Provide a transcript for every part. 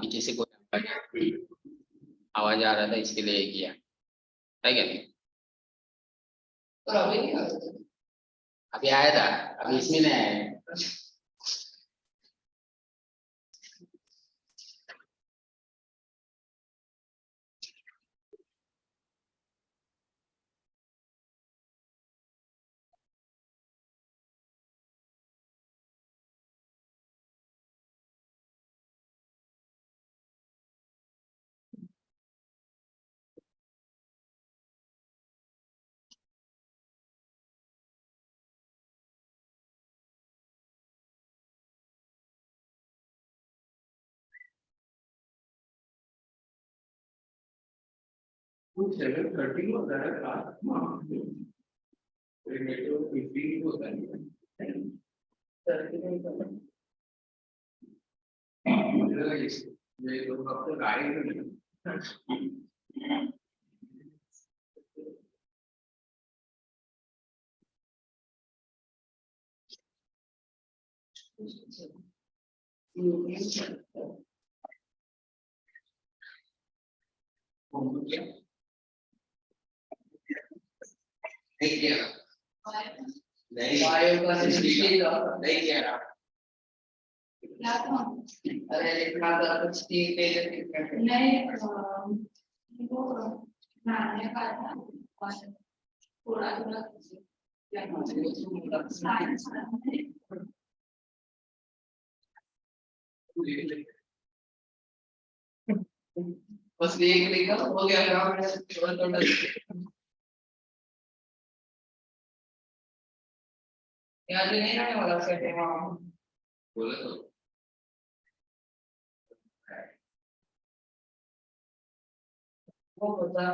पीछे से कोई आवाज आ रहा था इसके लिए किया है क्या नहीं? पर अभी नहीं आ रहा। अभी आया था, अभी इसमें नहीं आया है। कुछ 7:30 होता है रात में, मेट्रो 15 होता है। ये लोग अब तक आए नहीं। नहीं किया नहीं नहीं किया अरे लिखना था कुछ 3 पेज नहीं वो बनाने का था और थोड़ा थोड़ा बस एक लिखा हो गया काम थोड़ा थोड़ा याद नहीं आने वाला कहते हैं बोले तो वो बता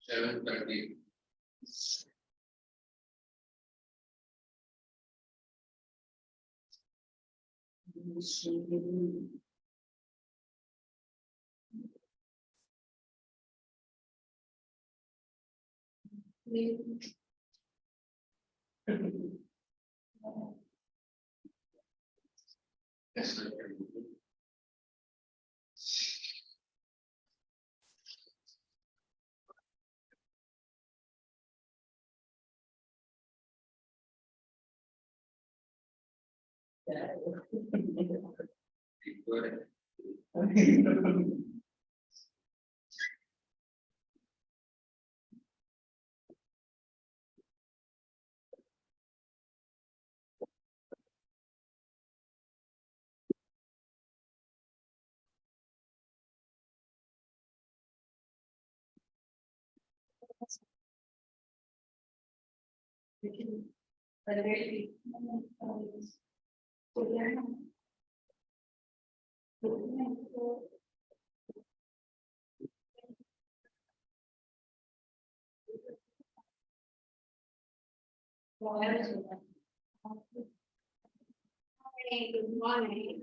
seven thirty Good morning.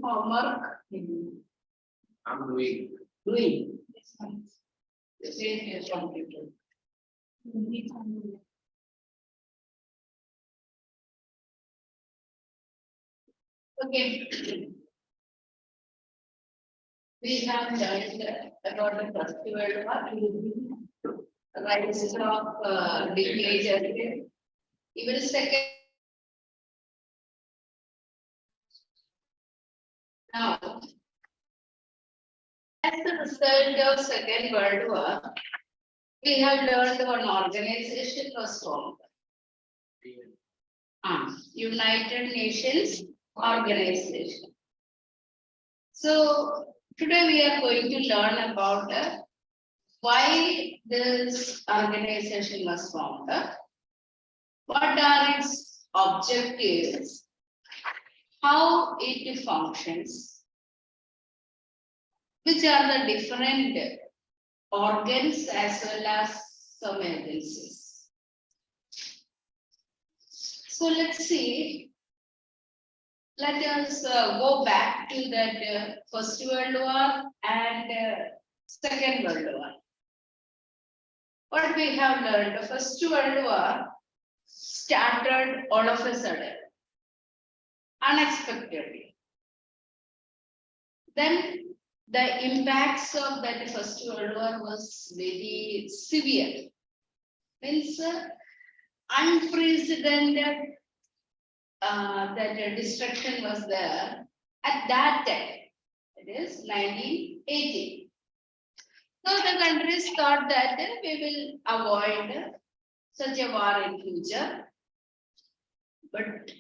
Homework. I'm doing. Doing. The same is completed. Okay. We have learned about the First World War, rises of dictatorship. Even second. Now, as the result of Second World War, we have learned one organization was formed. United Nations Organization. So today we are going to learn about why this organization was formed, what are its objectives, how it functions, which are the different organs as well as some agencies. So let's see. Let us go back to that First World War and Second World War. What we have learned, the First World War started all of a sudden, unexpectedly. Then the impacts of that First World War was very severe. Means unprecedented that destruction was there at that time. It is 1980. So the countries thought that we will avoid such a war in future. But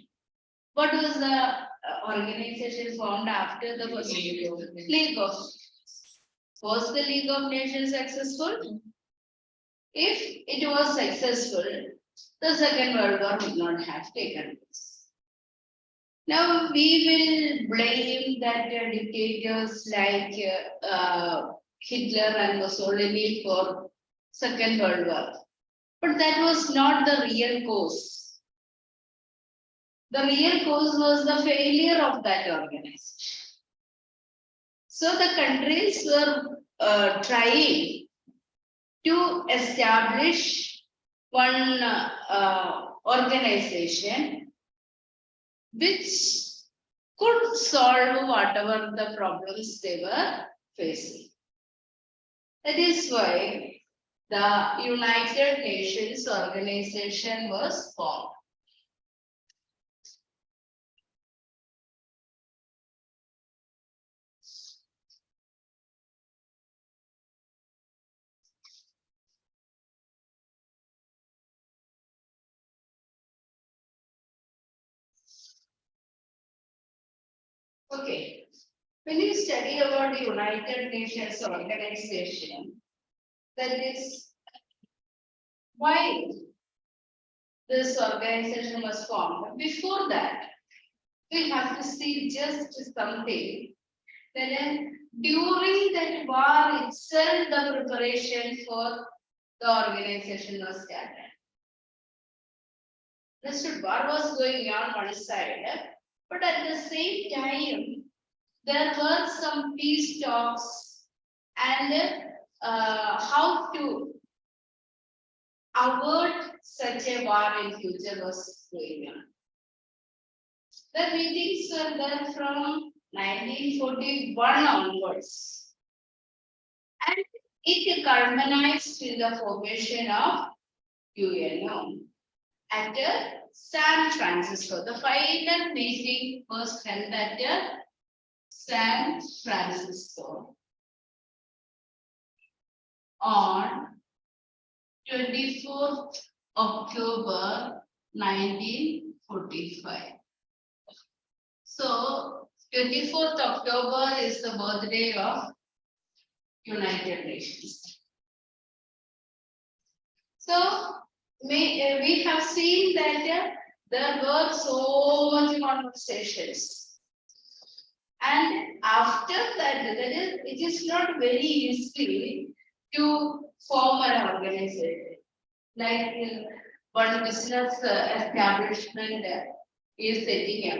what was the organization formed after the First League of Nations? Was the League of Nations successful? If it was successful, the Second World War would not have taken place. Now we will blame that dictators like Hitler and Mussolini for Second World War. But that was not the real cause. The real cause was the failure of that organization. So the countries were trying to establish one organization which could solve whatever the problems they were facing. That is why the United Nations Organization was formed. Okay, when you study about the United Nations Organization, that is why this organization was formed. Before that, we have to see just something. Then during that war itself, the preparation for the organization was started. Understood? War was going on one side, but at the same time, there were some peace talks and how to avoid such a war in future was going on. The meetings were done from 1941 onwards, and it culminates in the formation of UNO at San Francisco. The final meeting was held at San Francisco on 24th October 1945. So 24th October is the birthday of United Nations. So we have seen that there were so much conversations, and after that, it is not very easy to form an organization. Like one business establishment is setting up,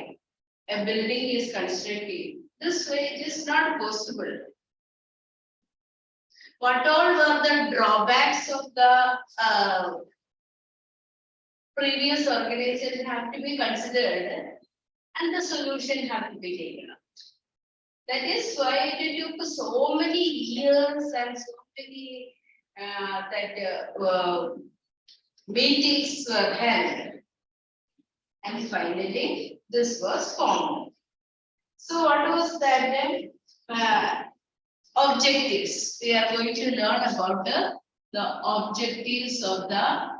a building is constructing. This way, it is not possible. What all were the drawbacks of the previous organization have to be considered, and the solution have to be taken up. That is why it took so many years and so many meetings were held, and finally this was formed. So what was that? Objectives. We are going to learn about the objectives of the.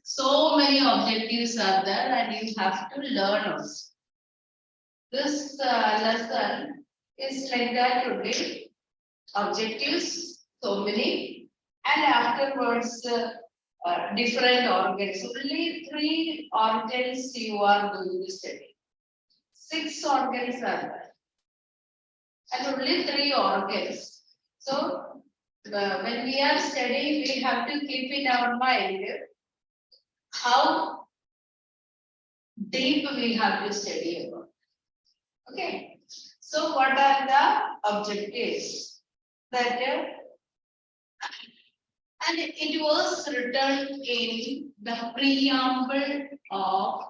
So many objectives are there, and you have to learn also. This lesson is like that only. Objectives, so many, and afterwards different organs. Only 3 organs you are going to study. 6 organs are there, and only 3 organs. So when we are studying, we have to keep in our mind how deep we have to study about. Okay. So what are the objectives? That and it was written in the preamble of.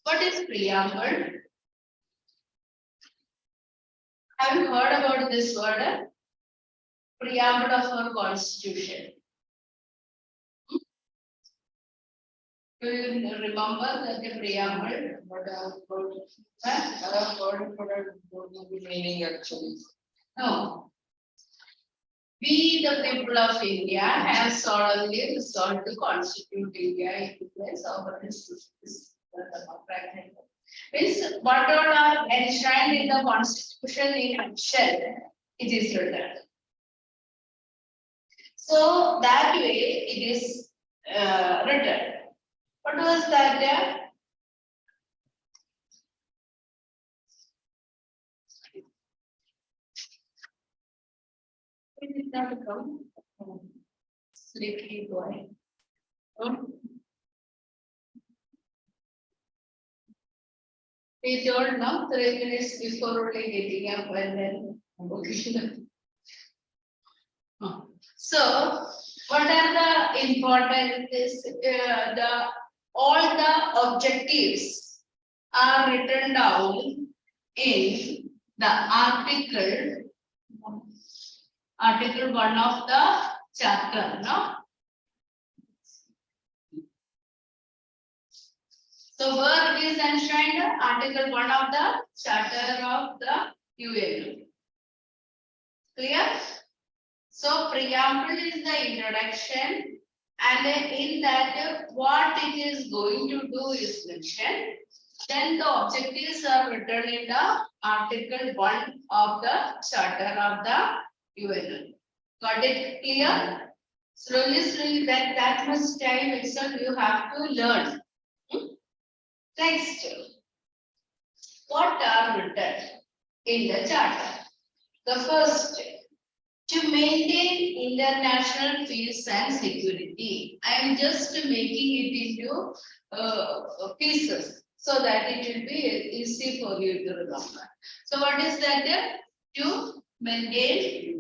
What is preamble? Have you heard about this word? Preamble of our constitution. Do you remember that the preamble? Meaning actually. No. We, the people of India, have solemnly resolved to constitute India into place of our institutions. Means what all are enshrined in the constitution in nutshell, it is written. So that way it is written. What was that? It did not come. Sleepy boy. We told now 3 minutes before only getting up and then okay. So what are the important is all the objectives are written down in the article 1 of the chapter, no? So where it is enshrined? Article 1 of the Charter of the UN. Clear? So preamble is the introduction, and in that what it is going to do is mentioned. Then the objectives are written in the Article 1 of the Charter of the UN. Got it clear? Slowly, that much time itself you have to learn. Next, what are written in the charter? The first, to maintain international peace and security. I am just making it into pieces so that it will be easy for you to remember. So what is that? To maintain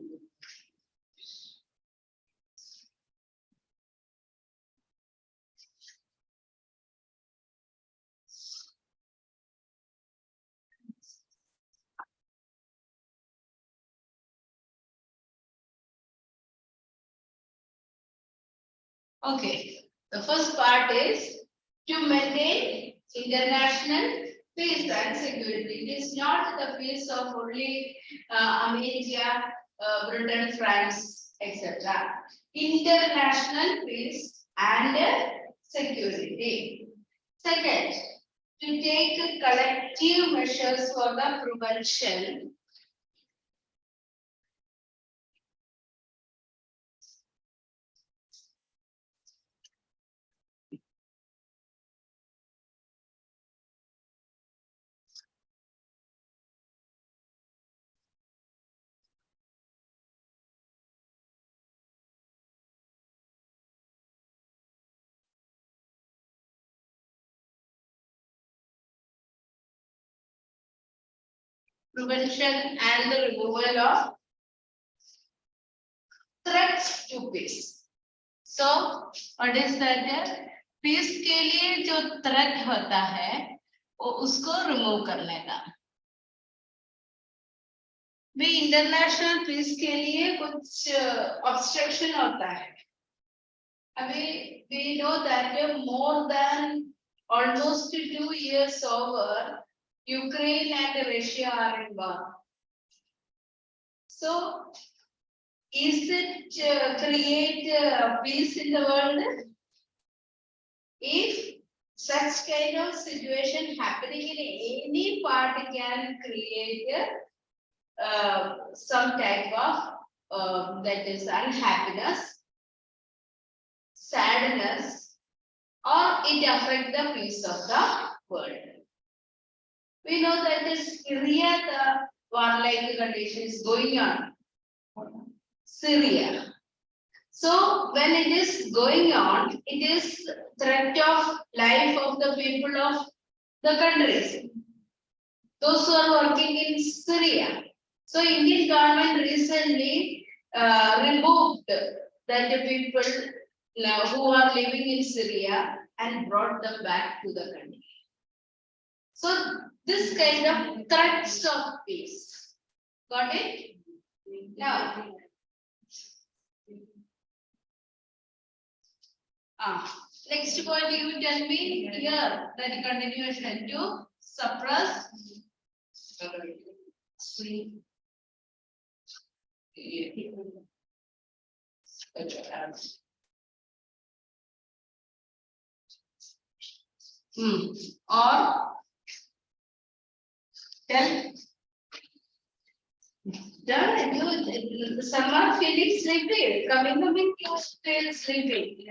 okay. The first part is to maintain international peace and security. It is not the peace of only America, Britain, France, etc. International peace and security. Second, to take collective measures for the prevention and the removal of threats to peace. So, what is that? Peace के लिए जो threat होता है वो उसको remove करने का भी इंटरनेशनल पीस के लिए कुछ ऑब्स्ट्रक्शन होता है अभी we know that more than almost 2 years over Ukraine and Russia are in war. So is it create peace in the world? If such kind of situation happening in any part can create some type of that is unhappiness, sadness, or it affect the peace of the world. We know that in Syria the warlike condition is going on. Syria. So when it is going on, it is threat of life of the people of the countries. Those who are working in Syria. So Indian government recently removed that the people who are living in Syria and brought them back to the country. So this kind of threats of peace. Got it? Now. Next point you tell me here that continuation to suppress sleep. Or tell you some are feeling sleepy, coming you feel sleepy.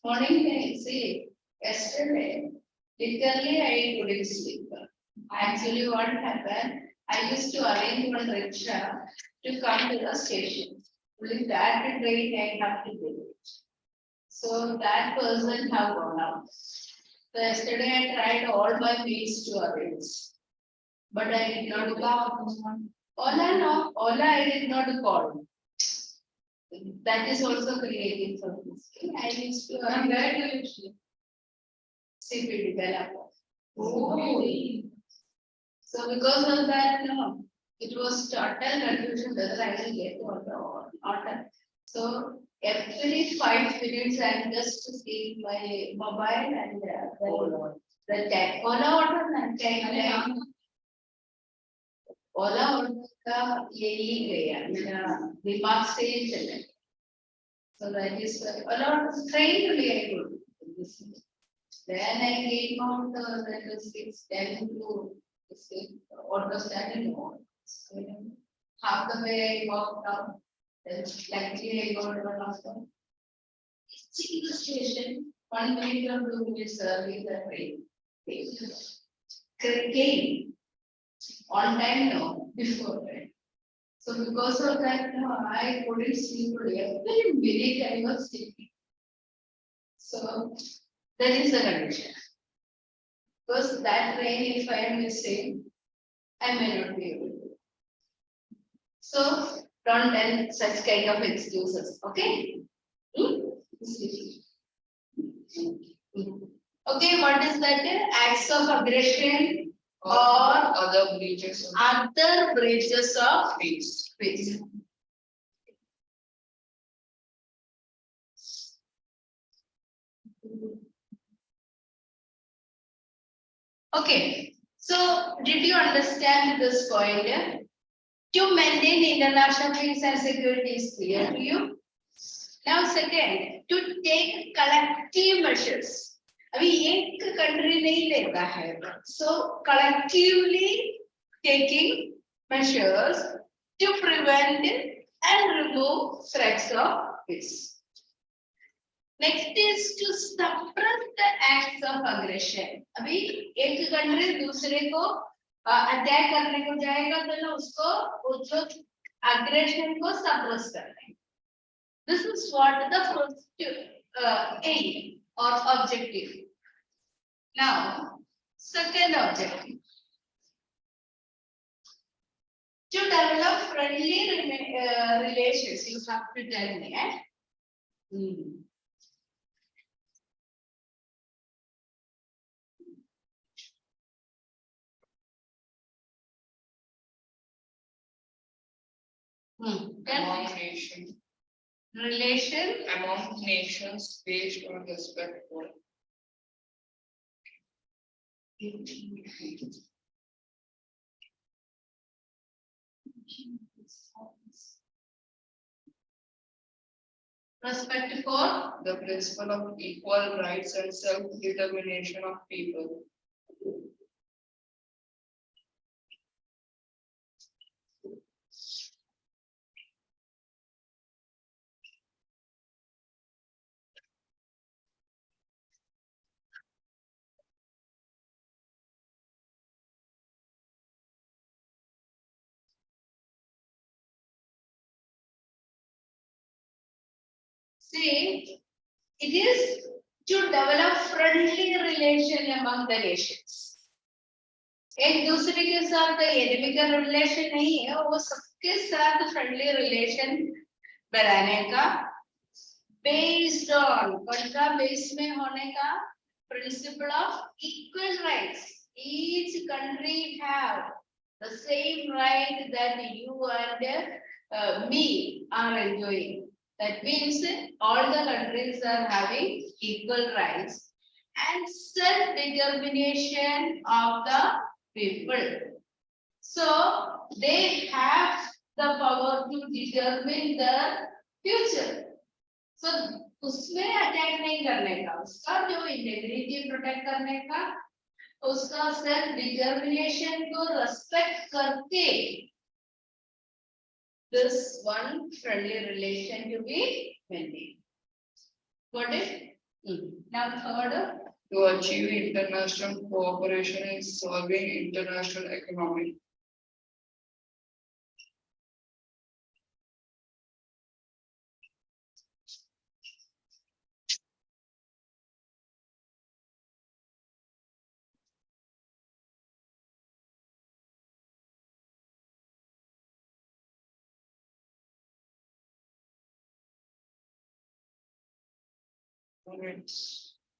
Morning, see, yesterday, literally I couldn't sleep. Actually, what happened, I used to arrange one rickshaw to come to the station. With that train, I have to do it. So that person have gone out. So yesterday, I tried all my means to arrange. But I did not call. Ola, no, Ola, I did not call. That is also creating for this. I used to CP developer. So because of that, no, it was total confusion whether I will get order or not. So every 5 minutes I am just seeing my mobile and the tag. Ola order and tag. Ola order का यही गया दिमाग से चले. So that is a lot of train really good. Then I came out that 6:10 to auto standing on. half the way I walked down. Then luckily I got one of them. Reaching the station, 1 minute or 2 minutes early the train. Came on time, no, before that. So because of that, no, I couldn't sleep every minute I was sleeping. So that is the condition. Because that train, if I am missing, I may not be able to. So don't tell such kind of excuses, okay? Okay, what is that? Acts of aggression or other breaches of peace. peace. Okay, so did you understand this point? To maintain international peace and security is clear to you. Now, second, to take collective measures. अभी एक country नहीं लेता है, so collectively taking measures to prevent and remove threats of peace. Next is to suppress the acts of aggression. अभी एक country दूसरे को attack करने को जाएगा तो ना उसको aggression को suppress करना है. This is what the first aim or objective. Now, second objective. To develop friendly relations, you have to tell me. Among nations. Relation Among nations based on respect for. Respect for The principle of equal rights and self-determination of people. See, it is to develop friendly relation among the nations. एक दूसरे के साथ enemy का relation नहीं है, वो सबके साथ friendly relation बनाने का based on कौन-सा base में होने का principle of equal rights. Each country have the same right that you and me are enjoying. That means all the countries are having equal rights and self-determination of the people. So they have the power to determine the future. So उसमें attack नहीं करने का, उसका जो integrity protect करने का, उसका self determination को रेस्पेक्ट करके this one friendly relation to be maintained. Got it? Now third. To achieve international cooperation in solving international economic.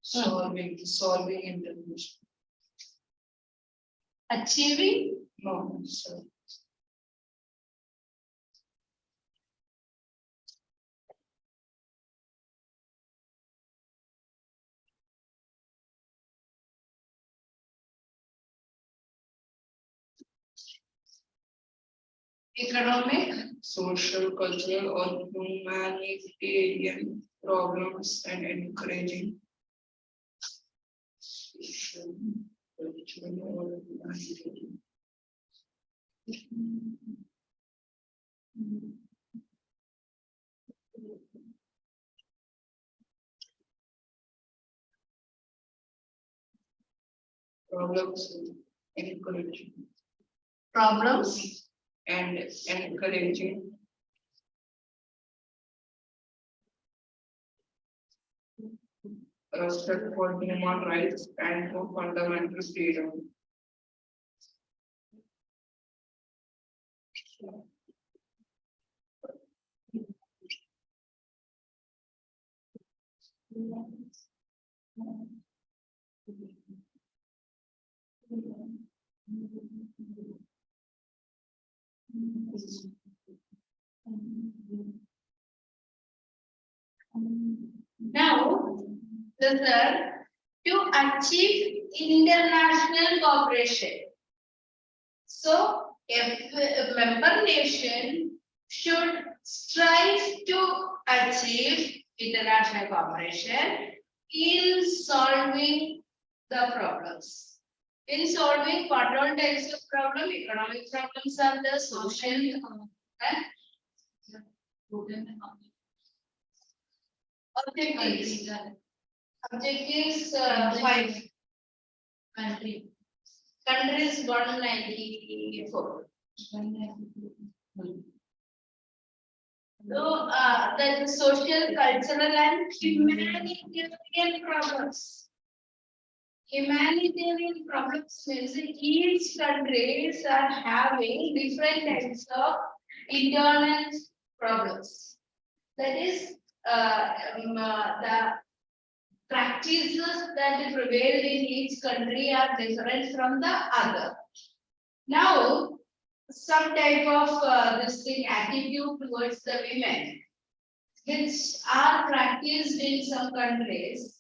Solving international. Achieving? No, sir. Economic, social, cultural, or humanitarian problems and encouraging social, cultural, or humanitarian. Problems encouraging Problems. and encouraging respect for human rights and for fundamental freedom. Now, the third, to achieve international cooperation. So, a member nation should strive to achieve international cooperation in solving the problems. In solving what all types of problem, economic problems are the social and objectives. Objectives 5. Countries 194. So the social, cultural, and humanitarian problems. Humanitarian problems means each countries are having different types of internal problems. That is the practices that prevailed in each country are different from the other. Now, some type of this thing attitude towards the women, which are practiced in some countries,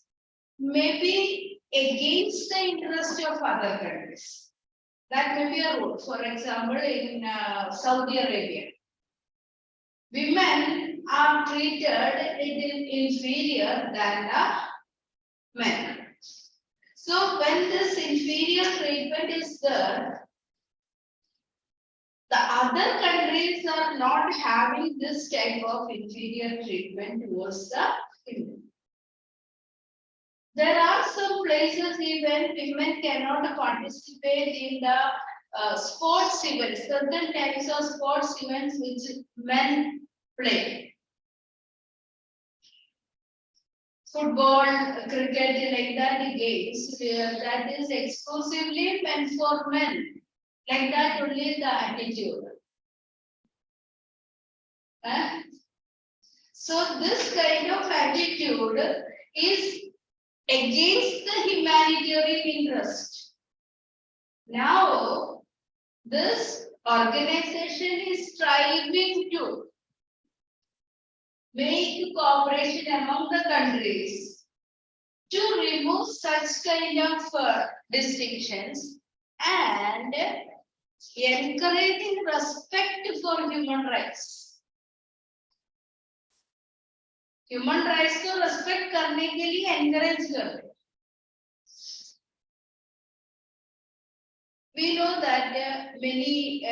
may be against the interest of other countries. That may be a rule. For example, in Saudi Arabia, women are treated inferior than the men. So when this inferior treatment is there, the other countries are not having this type of inferior treatment towards the women. There are some places even women cannot participate in the sports events, certain types of sports events which men play. Football, cricket, like that games, that is exclusively meant for men. Like that only the attitude. So this kind of attitude is against the humanitarian interest. Now, this organization is striving to make cooperation among the countries to remove such kind of distinctions and encouraging respect for human rights. Human rights को respect करने के लिए encourage करते. We know that many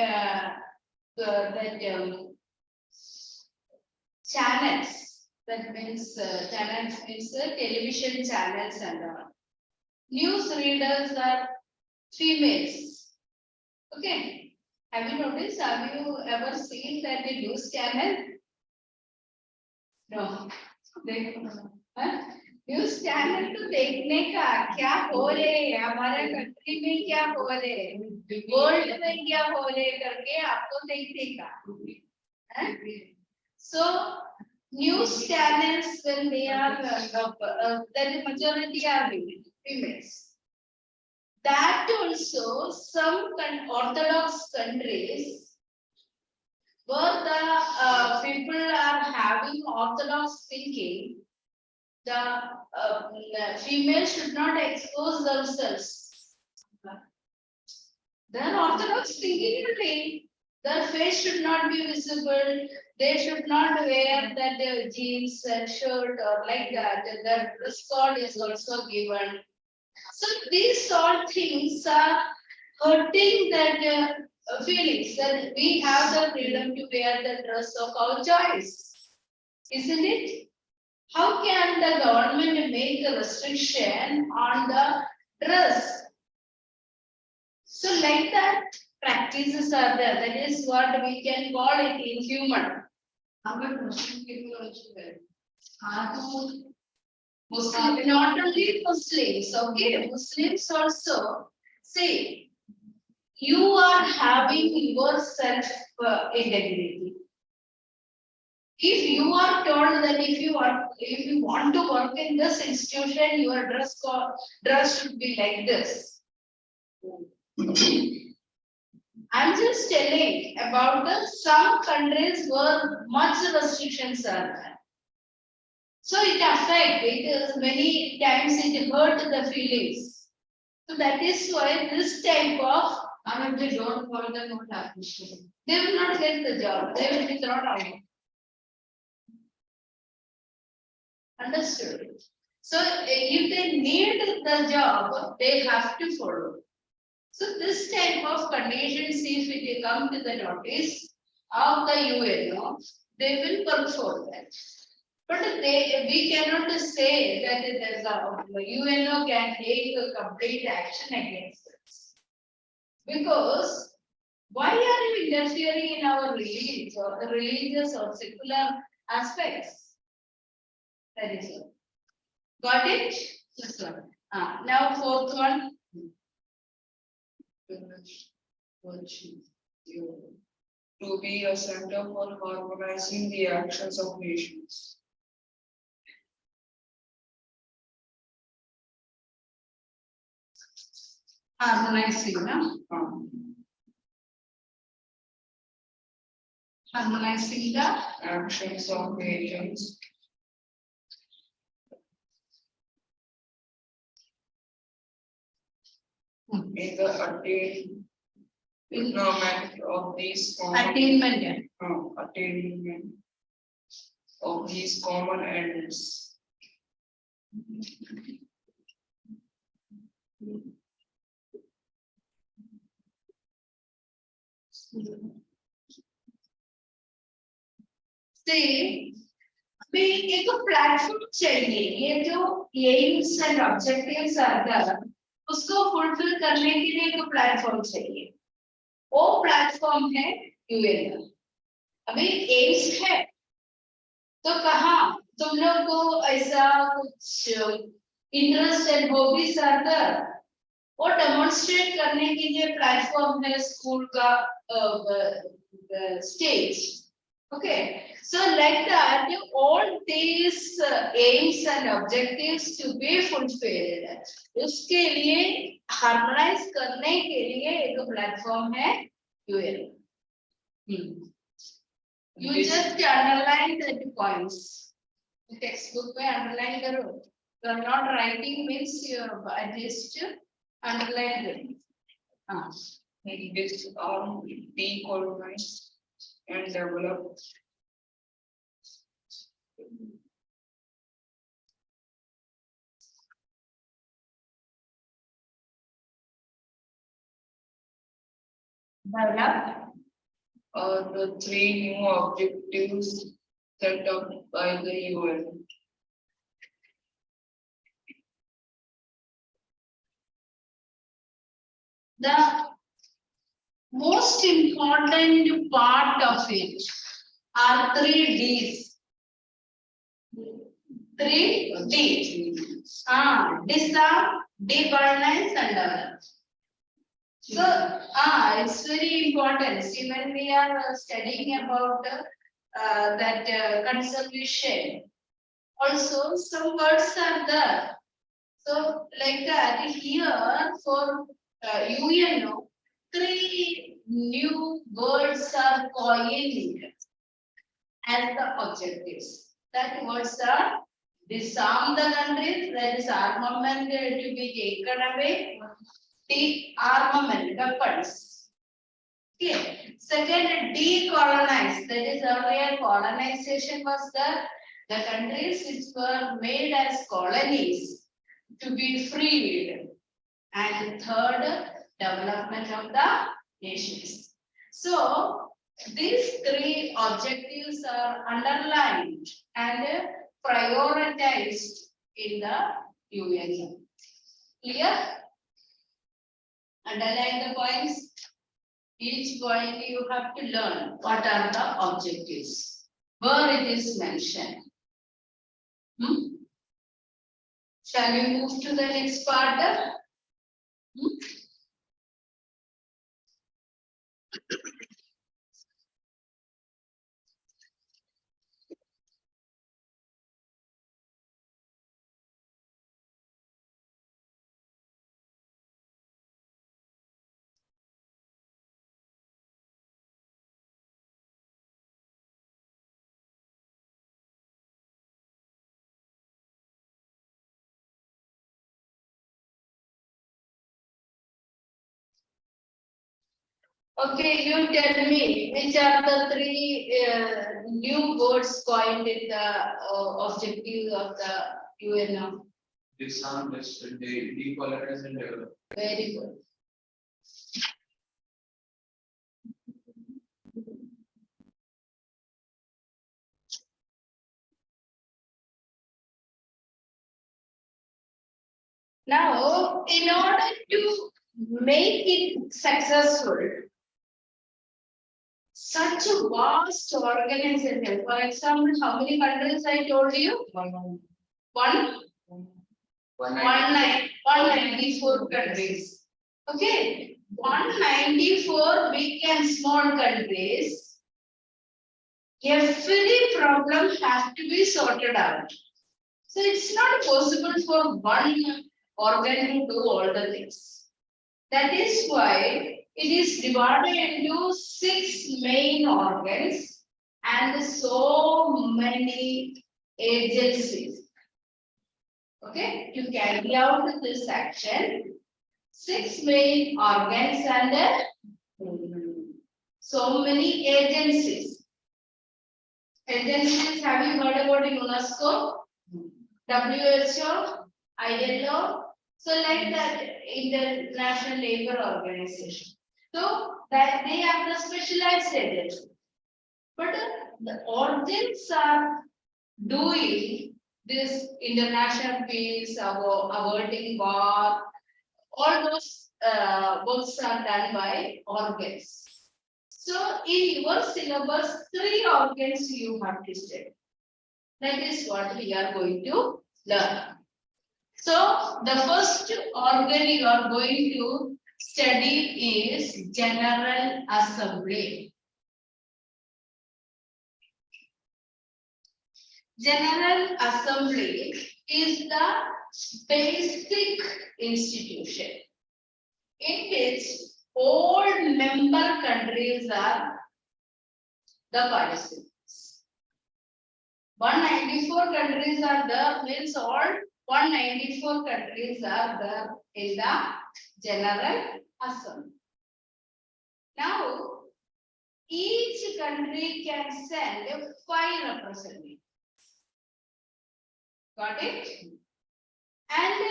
channels, that means channels means television channels and news readers are females. Okay, have you noticed? Have you ever seen that a news channel? No. News channel तो देखने का क्या हो रहे हमारे country में क्या हो रहे वर्ल्ड में क्या हो रहे करके आपको देखने का. So news channels, when they are the majority are females. That also some orthodox countries where the people are having orthodox thinking, the females should not expose themselves. Their orthodox thinking only. Their face should not be visible. They should not wear that jeans and shirt or like that. The dress code is also given. So these all things are hurting that feelings that we have the freedom to wear the dress of our choice, isn't it? How can the government make a restriction on the dress? So like that, practices are there. That is what we can call it inhuman. Our Muslim people also wear. Muslim, not only Muslims, okay, Muslims also say you are having your self integrity. If you are told that if you want to work in this institution, your dress should be like this. I'm just telling about the some countries where much restrictions are there. So it affects, it is many times it hurt the feelings. So that is why this type of, and if they don't follow them, what happens? They will not get the job, they will be thrown out. Understood? So if they need the job, they have to follow. So this type of conditions, if it come to the notice of the UNO, they will work for that. But we cannot say that there's a UNO can take a complete action against us. Because why are you interfering in our religion or the religious or secular aspects? That is all. Got it? This one. Now fourth one. To be a center for harmonizing the actions of nations. Harmonizing, no? Harmonizing the Actions of nations. In the attainment of these common attainment. Attainment of these common ends. See, we एक platform चाहिए, ये जो aims and objectives are there, उसको fulfil करने के लिए एक platform चाहिए. वो प्लेटफॉर्म है यूएन. अभी एम्स है, तो कहाँ तुम लोग को ऐसा कुछ interest and hobbies are there, वो डेमोन्स्ट्रेट करने के लिए प्लेटफॉर्म है स्कूल का stage. Okay, so like that, all these aims and objectives to be fulfilled, उसके लिए harmonize करने के लिए एक प्लेटफॉर्म है UN. You just underline the points. Textbook में underline करो. You are not writing means you are at least underline it. This are decolonized and developed. Develop. The three new objectives set up by the UN. The most important part of it are 3 Ds. 3 Ds. Disarm, decolonize and develop. So, it's very important. See, when we are studying about that conservation, also some words are there. So, like that, here for UNO, 3 new words are coined as the objectives. That words are disarm the countries, that is armament to be taken away. De-armament, weapons. Okay. Second, decolonize. That is earlier colonization was there. The countries which were made as colonies to be freed. And third, development of the nations. So these three objectives are underlined and prioritized in the UN. Clear? Underline the points. Each point you have to learn what are the objectives, where it is mentioned. Shall we move to the next part? Okay, you tell me which are the three new words coined in the objective of the UN. Disarm, decolonize and develop. Very good. Now, in order to make it successful, such a vast organization, for example, how many countries I told you? One. 194 countries. Okay, 194 big and small countries. Every problem has to be sorted out. So it's not possible for one organ to do all the things. That is why it is divided into 6 main organs and so many agencies. Okay, to carry out this action, 6 main organs and so many agencies. Agencies, have you heard about UNESCO, WHO, ILO? So like that, International Labour Organization. So that they are the specialized agencies. But the organs are doing this international peace, averting war, all those works are done by organs. So in your syllabus, 3 organs you have to study. That is what we are going to learn. So the first organ you are going to study is General Assembly. General Assembly is the basic institution in which all member countries are the participants. 194 countries are there, means all 194 countries are there in the General Assembly. Now, each country can send 5 representatives. Got it? And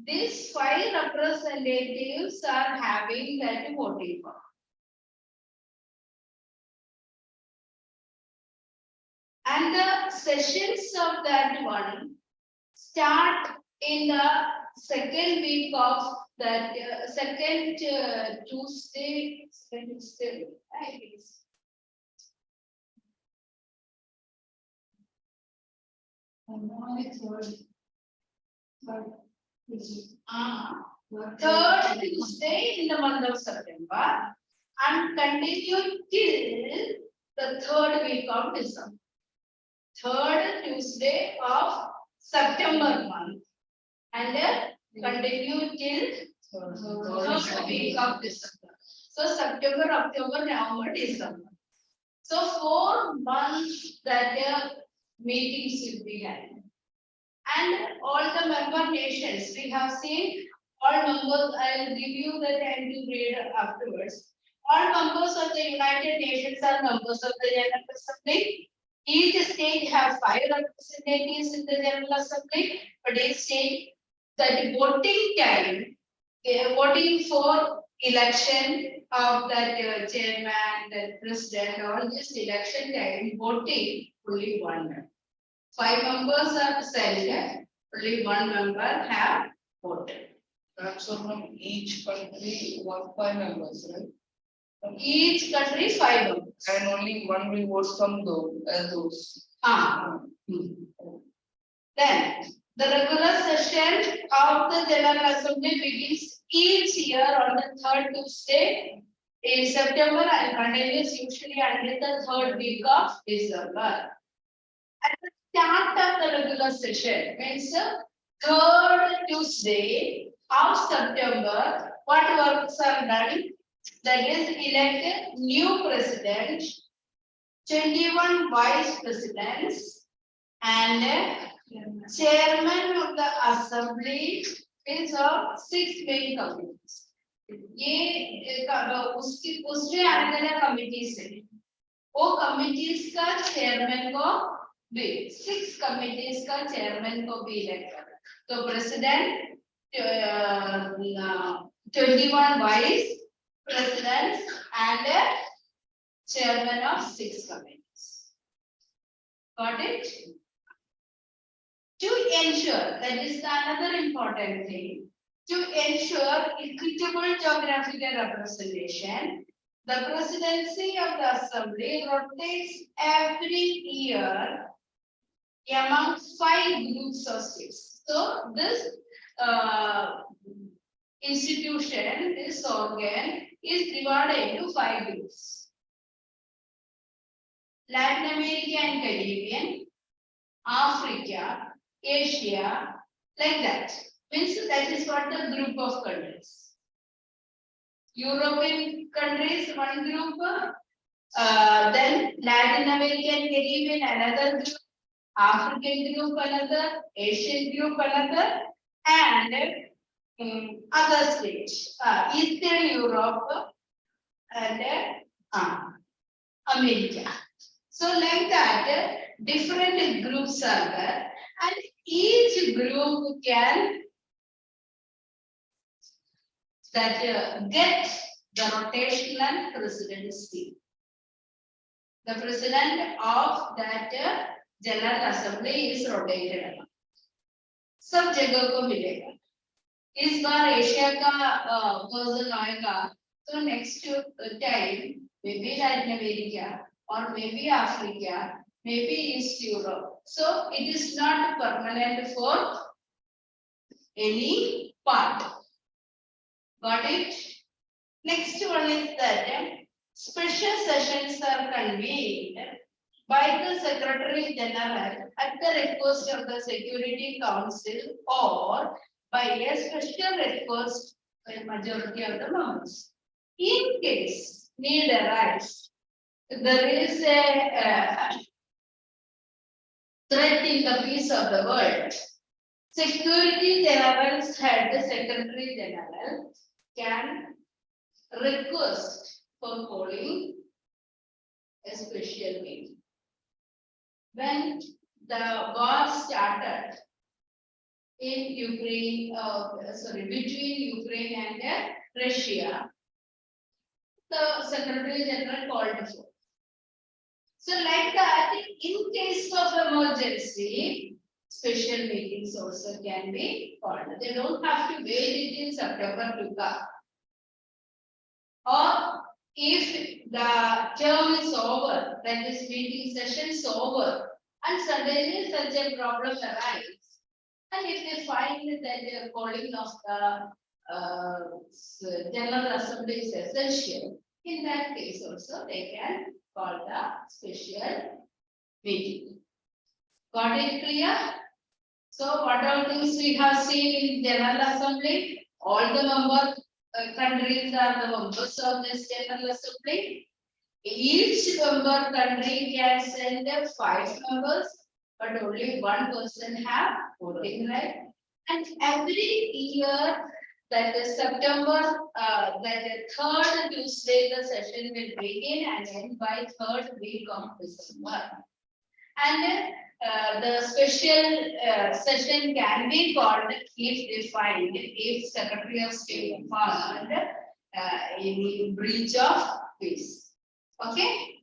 these 5 representatives are having that voting power. And the sessions of that one start in the second week of that second Tuesday, I guess. Third Tuesday in the month of September and continue till the 3rd week of December. 3rd Tuesday of September month and continue till 3rd week of December. So September, October, November, December. So 4 months that meetings will be held. And all the member nations, we have seen all members, I will give you the time to read afterwards. All members of the United Nations are members of the General Assembly. Each state has 5 representatives in the General Assembly, but each state that voting time, voting for election of that chairman, the president, all this election time, voting, only one member. 5 members are sent, only 1 member have voted. That's from each country, 5 members, right? From Each country 5 members. And only one will vote from those. Then the regular session of the General Assembly begins each year on the 3rd Tuesday in September and continues usually until the 3rd week of December. At the start of the regular session means 3rd Tuesday of September, what works are done? That is, elect new president, 21 vice presidents, and chairman of the assembly is of 6 main committees. ये उसके अंदर committees है, वो committees का chairman को भी 6 committees का chairman को भी इलेक्ट करा. तो president 21 vice presidents and chairman of 6 committees. Got it? To ensure, that is another important thing, to ensure equitable geographical representation, the presidency of the assembly rotates every year among 5 groups of 6. So this institution, this organ is divided into 5 groups. Latin America and Caribbean, Africa, Asia, like that. Means that is what the group of countries. European countries, one group, then Latin American, Caribbean, another group, African group, another, Asian group, another, and other states, Eastern Europe and America. So like that, different groups are there, and each group can get the rotational presidency. The president of that General Assembly is rotated. सब जगह को मिलेगा. इस बार Asia का person आएगा, तो next time maybe Latin America और maybe Africa, maybe east Europe. So it is not permanent for any part. Got it? Next one is that special sessions are convened by the Secretary General at the request of the Security Council or by a special request by majority of the members. In case need arise, there is a threat in the peace of the world, Security General's head, the Secretary General, can request for calling a special meeting. When the war started in Ukraine, between Ukraine and Russia, the Secretary General called for. So like that, in case of emergency, special meetings also can be called. They don't have to wait until September to come. Or if the term is over, then this meeting session is over, and suddenly such a problem arises, and if they find that the calling of the General Assembly is essential, in that case also they can call the special meeting. Got it clear? So what all things we have seen in General Assembly? All the member countries are the members of this General Assembly. Each member country can send 5 members, but only 1 person have voting right. And every year that is September, that the 3rd Tuesday the session will begin and end by 3rd week of December. And the special session can be called if defined, if Secretary of State found any breach of peace. Okay.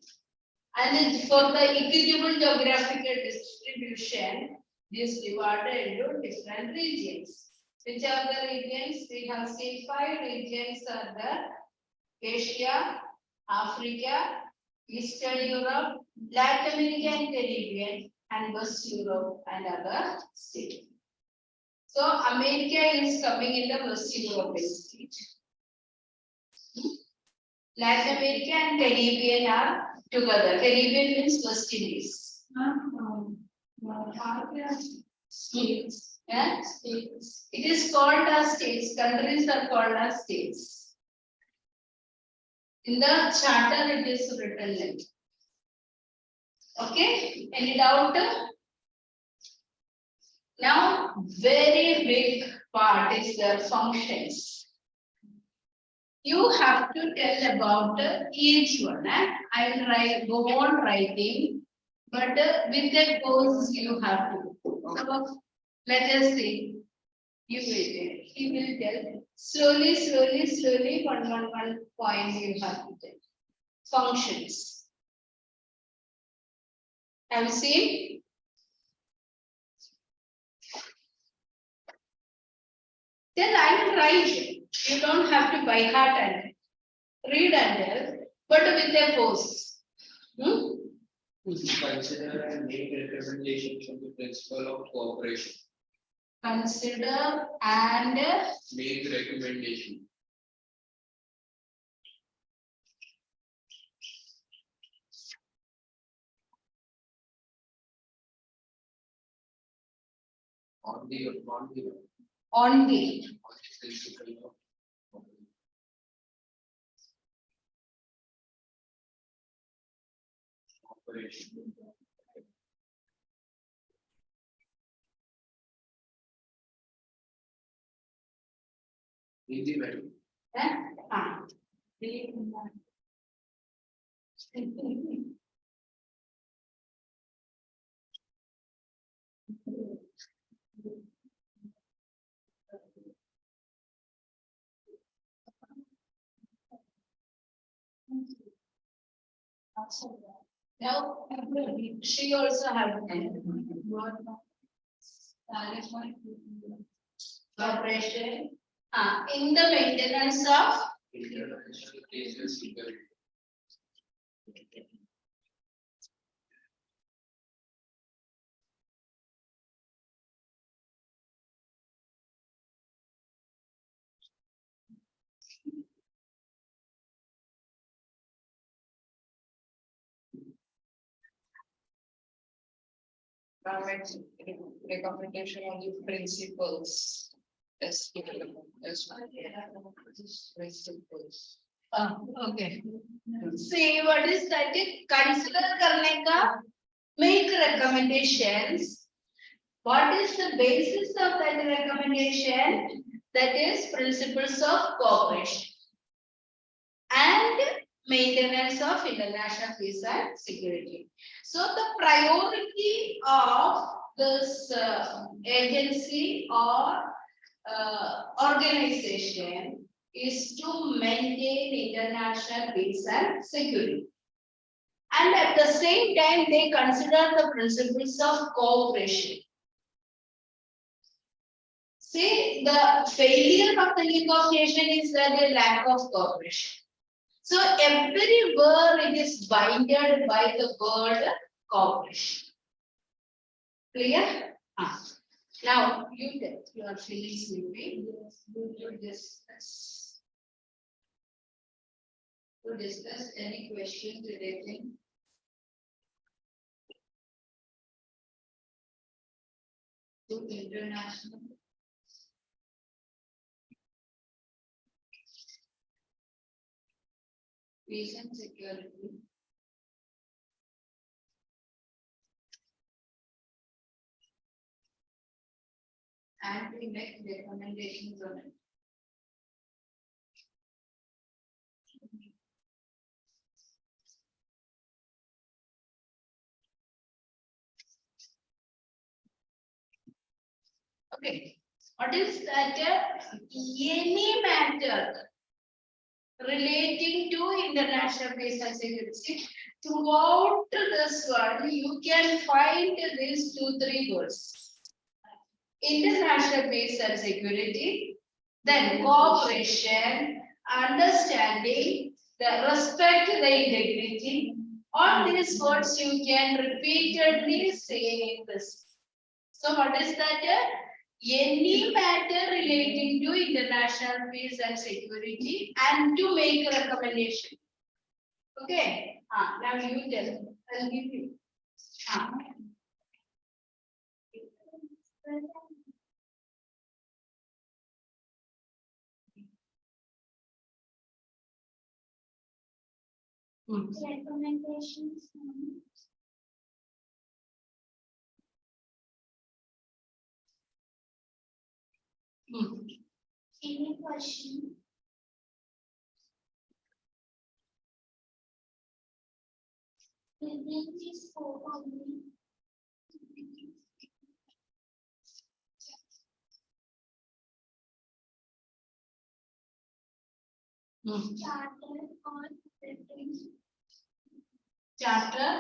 And then for the equitable geographical distribution, this divided into different regions. Which are the regions? We have seen 5 regions are the Asia, Africa, Eastern Europe, Latin America and Caribbean, and West Europe and other states. So America is coming in the West Europe state. Latin America and Caribbean are together. Caribbean means West Indies. States. Yeah? States. It is called as states. Countries are called as states. In the charter, it is written like. Okay? Any doubt? Now, very big part is the functions. You have to tell about each one. I will go on writing, but with the goals you have to. So, let us see. You will. He will tell slowly, slowly, slowly. One point you have to tell. Functions. Have you seen? Then I will write. You don't have to by heart and read and tell, but with a pose. Consider and make recommendations from the principle of cooperation. Consider and Make recommendation. On the principle of cooperation. Easy madam. Now, she also have cooperation in the maintenance of International peace and security. Recommendation on the principles. As principles. Okay. See what is that? Consider करने का, make recommendations. What is the basis of that recommendation? That is principles of cooperation and maintenance of international peace and security. So the priority of this agency or organization is to maintain international peace and security. And at the same time, they consider the principles of cooperation. See, the failure of the negotiation is the lack of cooperation. So everywhere it is binded by the word cooperation. Clear? Now you tell, you are feeling sleepy. To discuss any question relating to international peace and security. And we make recommendations on it. Okay, what is that? Any matter relating to international peace and security. Throughout this one, you can find these 2-3 words. International peace and security, then cooperation, understanding, the respect, the integrity. All these words you can repeatedly say in this. So what is that? Any matter relating to international peace and security and to make a recommendation. Okay. Now you tell. I'll give you. Recommendations. Any question? Will please go on me? Charter or preference? Charter.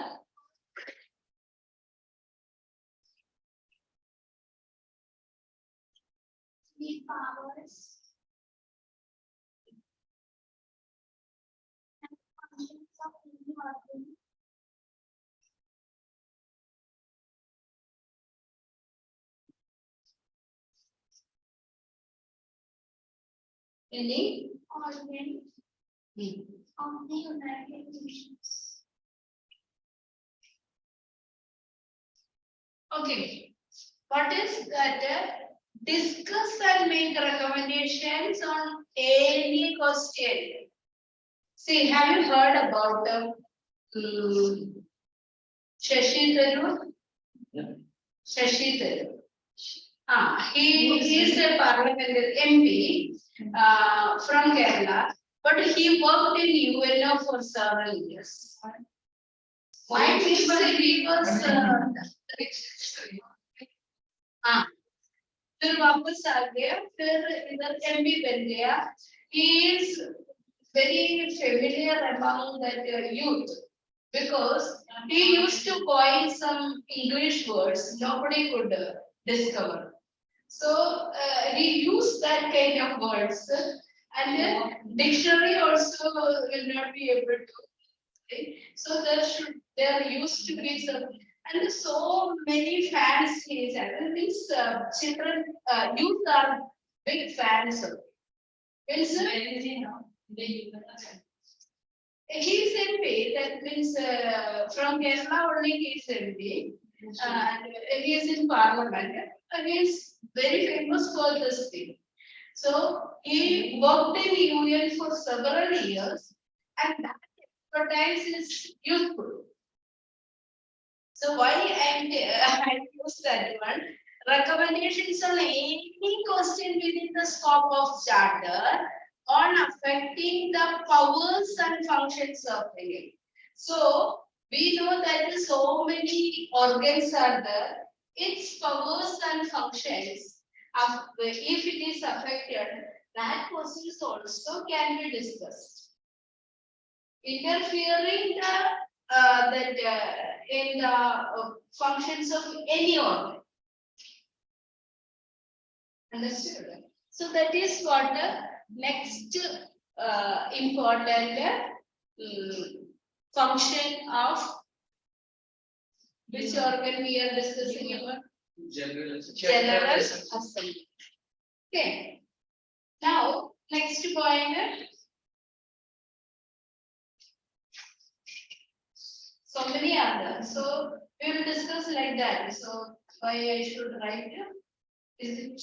The powers. And functions of any organ. Any? Organ of the United Nations. Okay. What is that? Discuss and make recommendations on any question. See, have you heard about Shashi Tharoor? Yeah. Shashi Tharoor. He is a parliamentary MP from Kerala, but he worked in UNO for several years. Why? Because he was फिर वापस आ गया, फिर इधर MP बन गया. He is very familiar among that youth because he used to coin some English words nobody could discover. So he used that kind of words, and dictionary also will not be able to. So there used to be some. And so many fans he has. Means children, youth are big fans of. Means he is MP. That means from Kerala only he is MP. And he is in Parliament. And he is very famous for this thing. So he worked in UN for several years, and that expertise is useful. So why I use that one? Recommendations on any question within the scope of charter on affecting the powers and functions of the. So we know that so many organs are there. Its powers and functions, if it is affected, that questions also can be discussed. Interfering in the functions of any organ. Understood? So that is what the next important function of which organ we are discussing about? General. General Assembly. Okay. Now, next point. So many are there. So we will discuss like that. So why I should write? Is it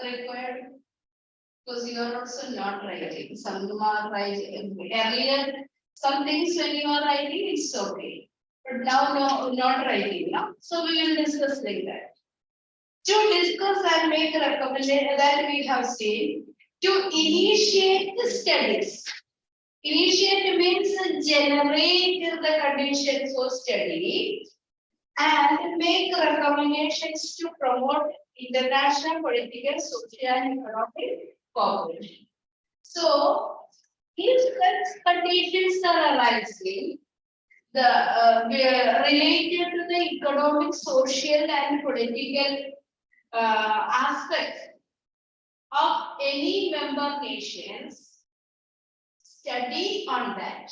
required? Because you are also not writing. Some are writing earlier. Some things when you are writing, it's okay. But now no, not writing. No? So we will discuss like that. To discuss and make recommendation that we have seen. To initiate the studies. Initiate means generate the conditions for study and make recommendations to promote international political, social, and economic cooperation. So, If such conditions are arising, related to the economic, social, and political aspects of any member nations, study on that.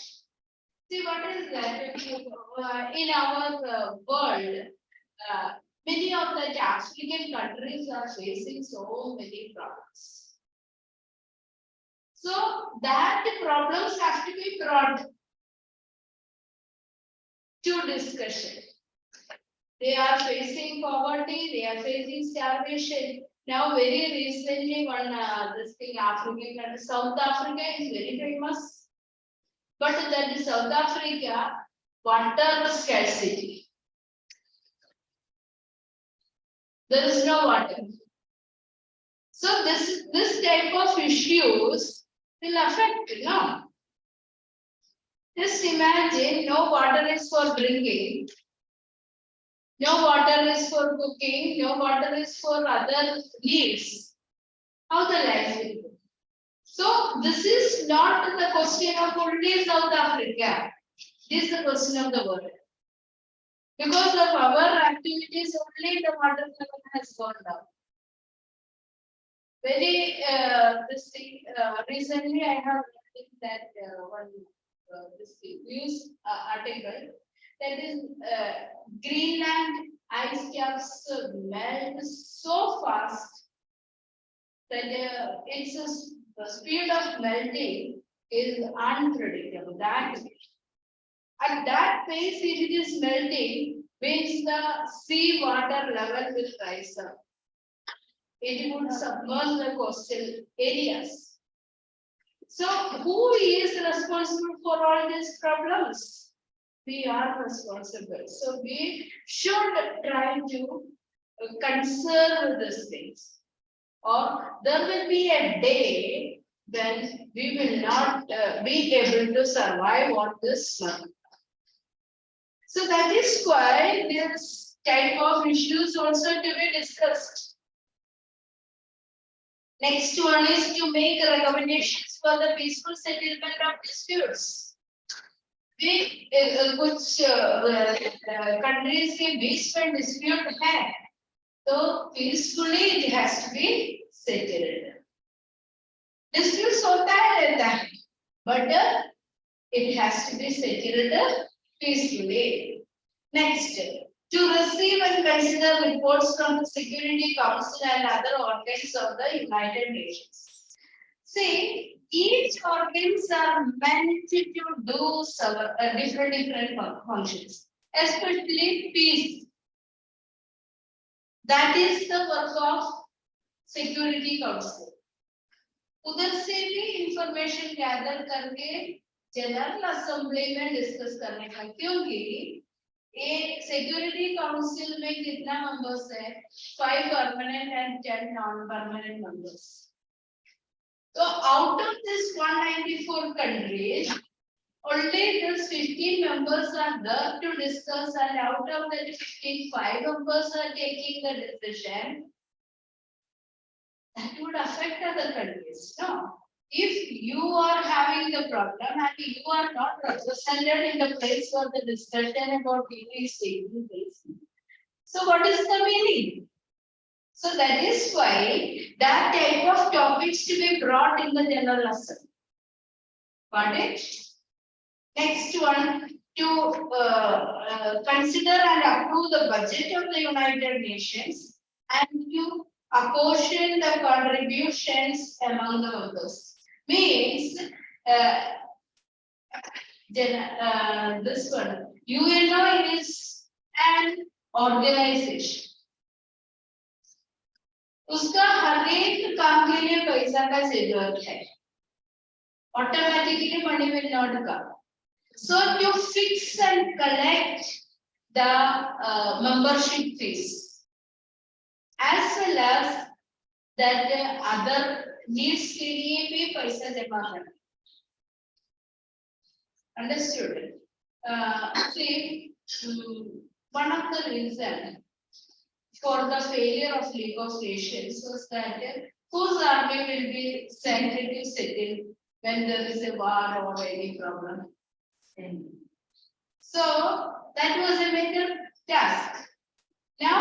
See what is that? In our world, many of the African countries are facing so many problems. So that problems have to be brought to discussion. They are facing poverty, they are facing starvation. Now, very recently, one this thing African country, South Africa is very famous. But that is South Africa, water scarcity. There is no water. So this type of issues will affect, no? Just imagine no water is for drinking, no water is for cooking, no water is for other needs. How the life will go? So this is not the question of only South Africa. This is the question of the world. Because of our activities, only the water level has gone down. Very this thing recently I have read that one this news article that is Greenland ice caps melt so fast that the speed of melting is unpredictable. That at that pace, if it is melting, means the sea water level will rise up. It would submerge the coastal areas. So, who is responsible for all these problems? We are responsible. So, we should try to conserve these things. Or there will be a day when we will not be able to survive on this month. So that is why this type of issues also to be discussed. Next one is to make recommendations for the peaceful settlement of disputes. We countries के बीच में dispute है, तो peacefully it has to be settled. Disputes होता है रहता है, but it has to be settled peacefully. Next, to receive and consider reports from the Security Council and other organs of the United Nations. See, each organs are meant to do different functions, especially peace. That is the work of Security Council. उधर से भी information gather करके general assembly में discuss करने का, क्योंकि ये security council में कितना मेंबर्स है? 5 permanent and 10 non permanent members. So out of this 194 countries, only those 15 members are there to discuss, and out of that 15, 5 members are taking the decision. That would affect other countries. No. If you are having the problem and you are not represented in the place for the discussion about these things, so what is the meaning? So that is why that type of topics to be brought in the general assembly. Got it? Next one, to consider and approve the budget of the United Nations and to apportion the contributions among the members. Means this one, UNO is an organization. उसका हर एक काम के लिए पैसा का जरूरत है. Automatically money will not come. So to fix and collect the membership fees, as well as that other needs के लिए भी पैसा जमा करना. Understood? See, one of the reasons for the failure of League of Nations was that whose army will be sent to settle when there is a war or any problem. So that was a major task. Now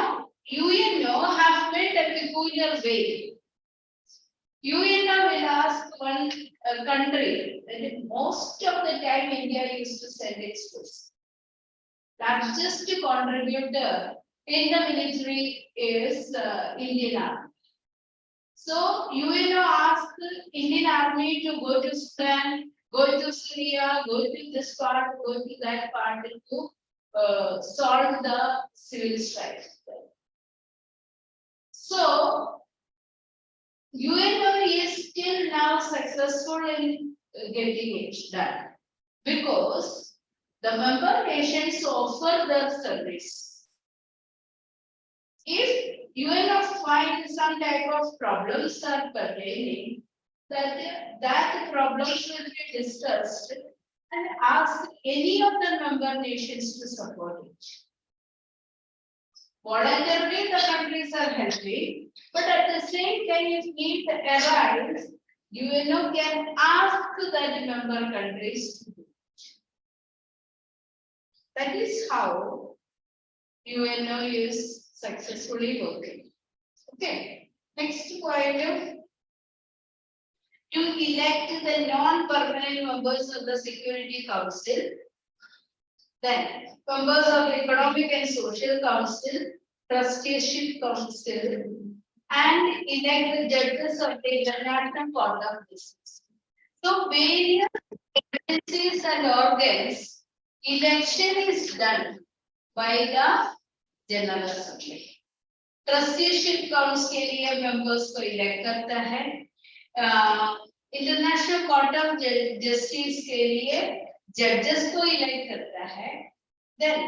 UNO have made a peculiar way. UNO will ask one country, and most of the time India used to send its troops. Largest contributor in the military is Indian Army. So UNO asked Indian Army to go to Sudan, go to Syria, go to this part, go to that part to solve the civil strife. So UNO is still now successful in getting it done because the member nations offer their service. If UNO find some type of problems are pertaining, that problems will be discussed and ask any of the member nations to support it. Voluntarily, the countries are helping, but at the same time, if need arises, UNO can ask that member countries to do it. That is how UNO is successfully working. Okay, next point. To elect the non-permanent members of the Security Council, then members of the Economic and Social Council, Trusteeship Council, and elect the judges of the International Court of Justice. So various agencies and organs, election is done by the General Assembly. Trusteeship Council के लिए members को elect करता है, international court of justice के लिए जजेस को elect करता है, then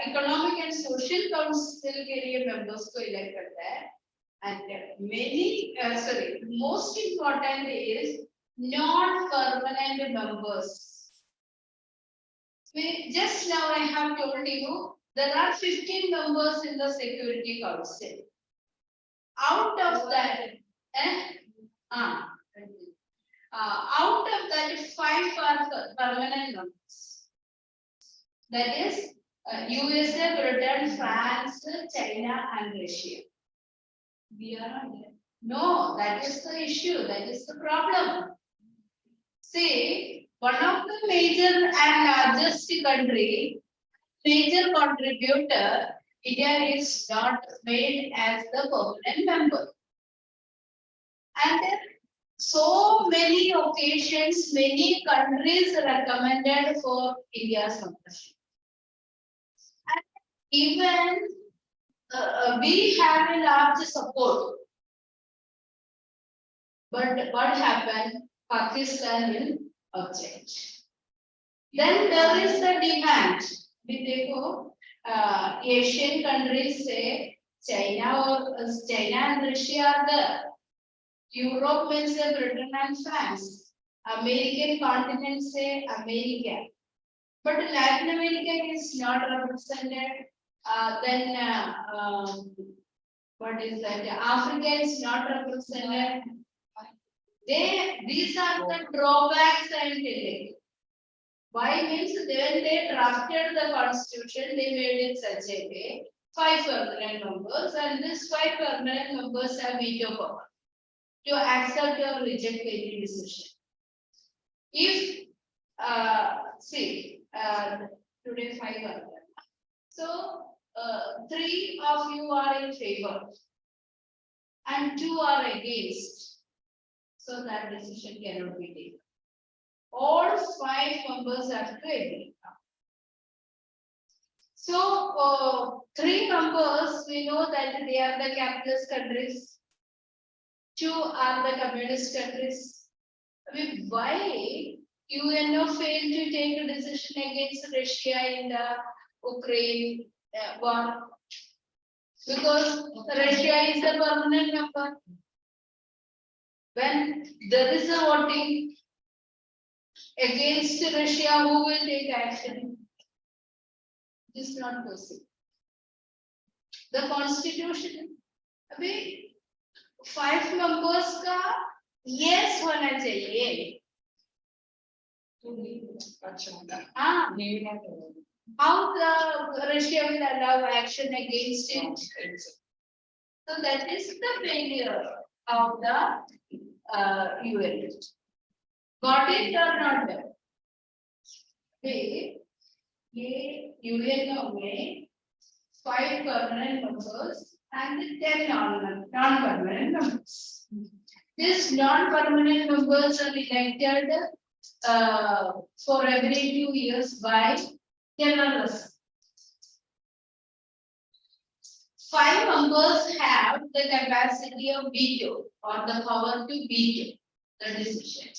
economic and social council के लिए मेंबर्स को इलेक्ट करता है, and many most important is non permanent members. Just now I have told you there are 15 members in the Security Council. Out of that, out of that, 5 are permanent members. That is USA, Britain, France, China, and Russia. We are not there. No, that is the issue. That is the problem. See, one of the major and largest country, major contributor, India is not made as the permanent member. And there so many occasions, many countries recommended for India's membership. And even we have a large support. But what happened? Pakistan will object. Then there is the demand. Asian countries say China and Russia are there. Europe means Britain and France. American continent say America. But Latin America is not represented. What is that? Africa is not represented. These are the drawbacks I am telling. Why means when they drafted the constitution, they made it such a way 5 permanent members, and these 5 permanent members have veto power to accept or reject any decision. If today 5 are there. So 3 of you are in favor and 2 are against. So that decision cannot be taken. All 5 members have to agree. So 3 members, we know that they are the capitalist countries. 2 are the communist countries. I mean, why UNO failed to take a decision against Russia in the Ukraine war? Because Russia is a permanent member. When there is a voting against Russia, who will take action? It is not possible. The constitution, अभी 5 members का yes होना चाहिए. Ah, Leave not alone. how the Russia will allow action against it? So that is the failure of the UN. Got it or not? The UN में 5 permanent members and 10 non-permanent members. These non-permanent members are elected for every 2 years by General Assembly. 5 members have the capacity of veto or the power to veto the decision.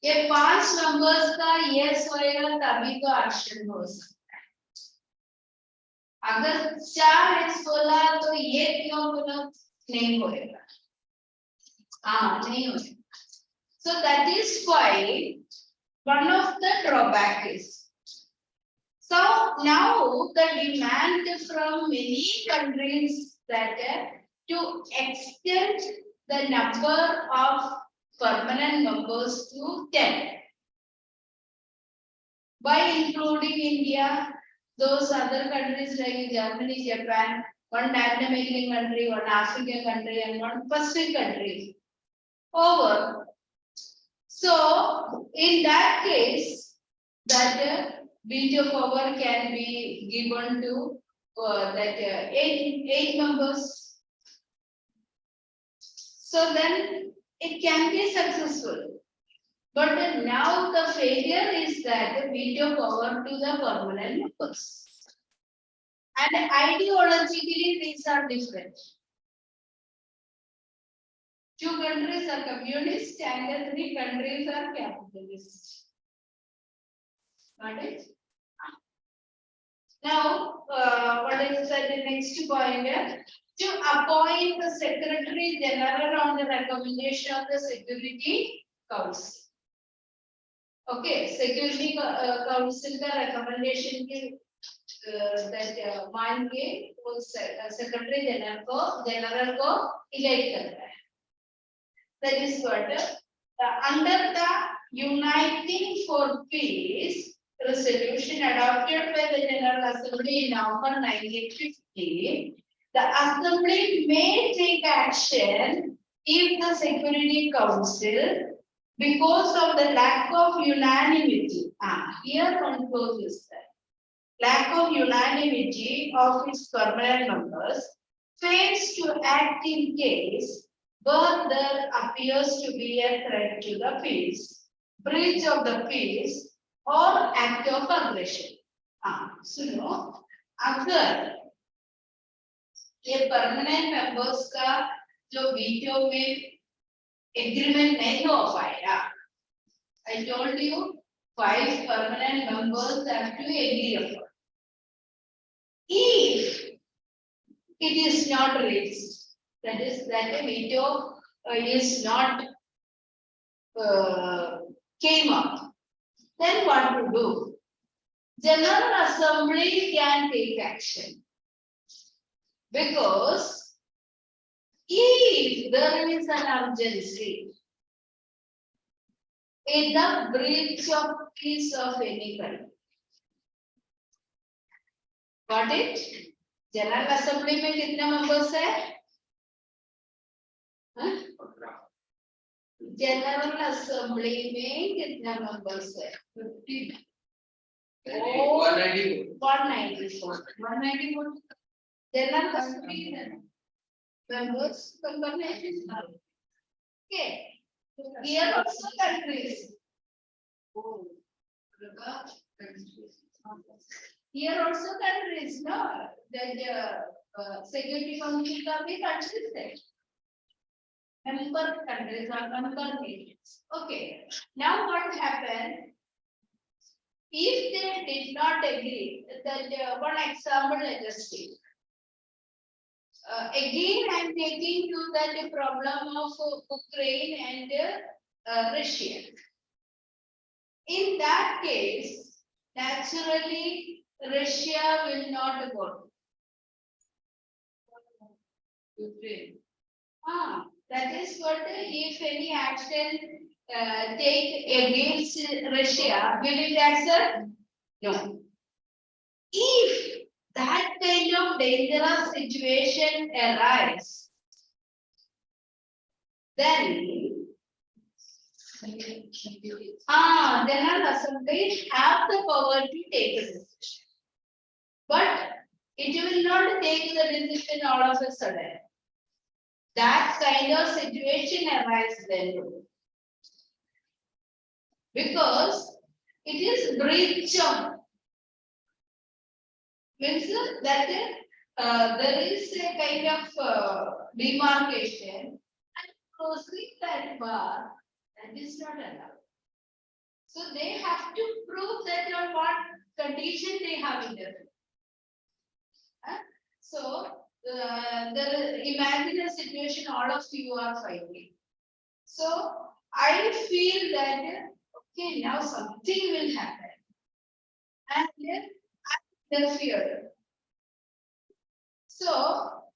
ये 5 members का yes होएगा तभी तो action हो सकता है. अगर 4 yes बोला तो ये क्यों बोला नहीं होएगा. नहीं होएगा. So that is why one of the drawback is. So now the demand from many countries that to extend the number of permanent members to 10 by including India, those other countries like Germany, Japan, one Latin American country, one African country, and one Pacific country. Over. So in that case, that veto power can be given to eight members. So then it can be successful. But now the failure is that the veto power to the permanent members. And ideologically these are different. 2 countries are communist and 3 countries are capitalist. Got it? Now, what is the next point? To appoint the Secretary General on the recommendation of the Security Council. Okay, Security Council का recommendation के that मान के वो Secretary General को elect करता है. That is what under the Uniting for Peace resolution adopted by the General Assembly in November 1950, the Assembly may take action if the Security Council, because of the lack of unanimity, here one clause is that, lack of unanimity of its permanent members, fails to act in case where there appears to be a threat to the peace, breach of the peace, or act of aggression. So no, अगर ये permanent members का जो veto में agreement नहीं हो पाया, I told you 5 permanent members have to agree upon. If it is not reached, that is that the veto is not came up, then what to do? General Assembly can take action, because if there is an urgency in the breach of peace of any country, got it? General Assembly में कितने members है? General Assembly में कितने members है? 50. 194. General Assembly members okay. Here also countries. Here also countries, no? The Security Council का भी countries है. Member countries or member nations. Okay. Now what happened? If they did not agree, that one example I just take. Again, I am taking to that problem of Ukraine and Russia. In that case, naturally, Russia will not go. Ukraine. That is what if any action take against Russia, will it accept? No. If that kind of dangerous situation arises, then General Assembly have the power to take a decision. But it will not take the decision all of a sudden. That kind of situation arises then. Because it is breach of, means that there is a kind of demarcation and crossing that bar, that is not allowed. So they have to prove that on what condition they have interfered. So imagine a situation all of you are fighting. So I feel that okay, now something will happen, and then I interfere. So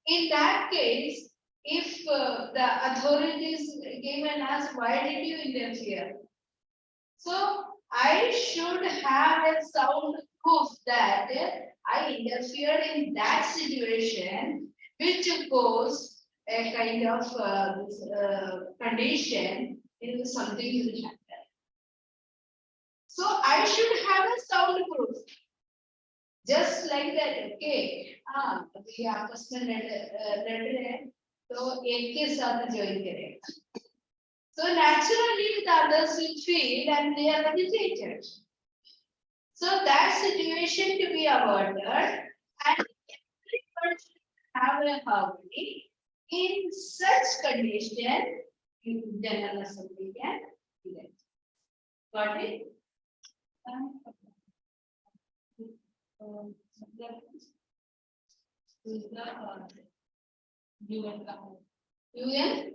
in that case, if the authorities given us, why did you interfere? So I should have a sound proof that I interfered in that situation, which caused a kind of condition in something will happen. So I should have a sound proof. Just like that, okay, we are person led, so एक के साथ join करेगा. So naturally the others will feel and they are agitated. So that situation to be avoided, and everyone should have a harmony. In such condition, General Assembly can elect. Got it? UN?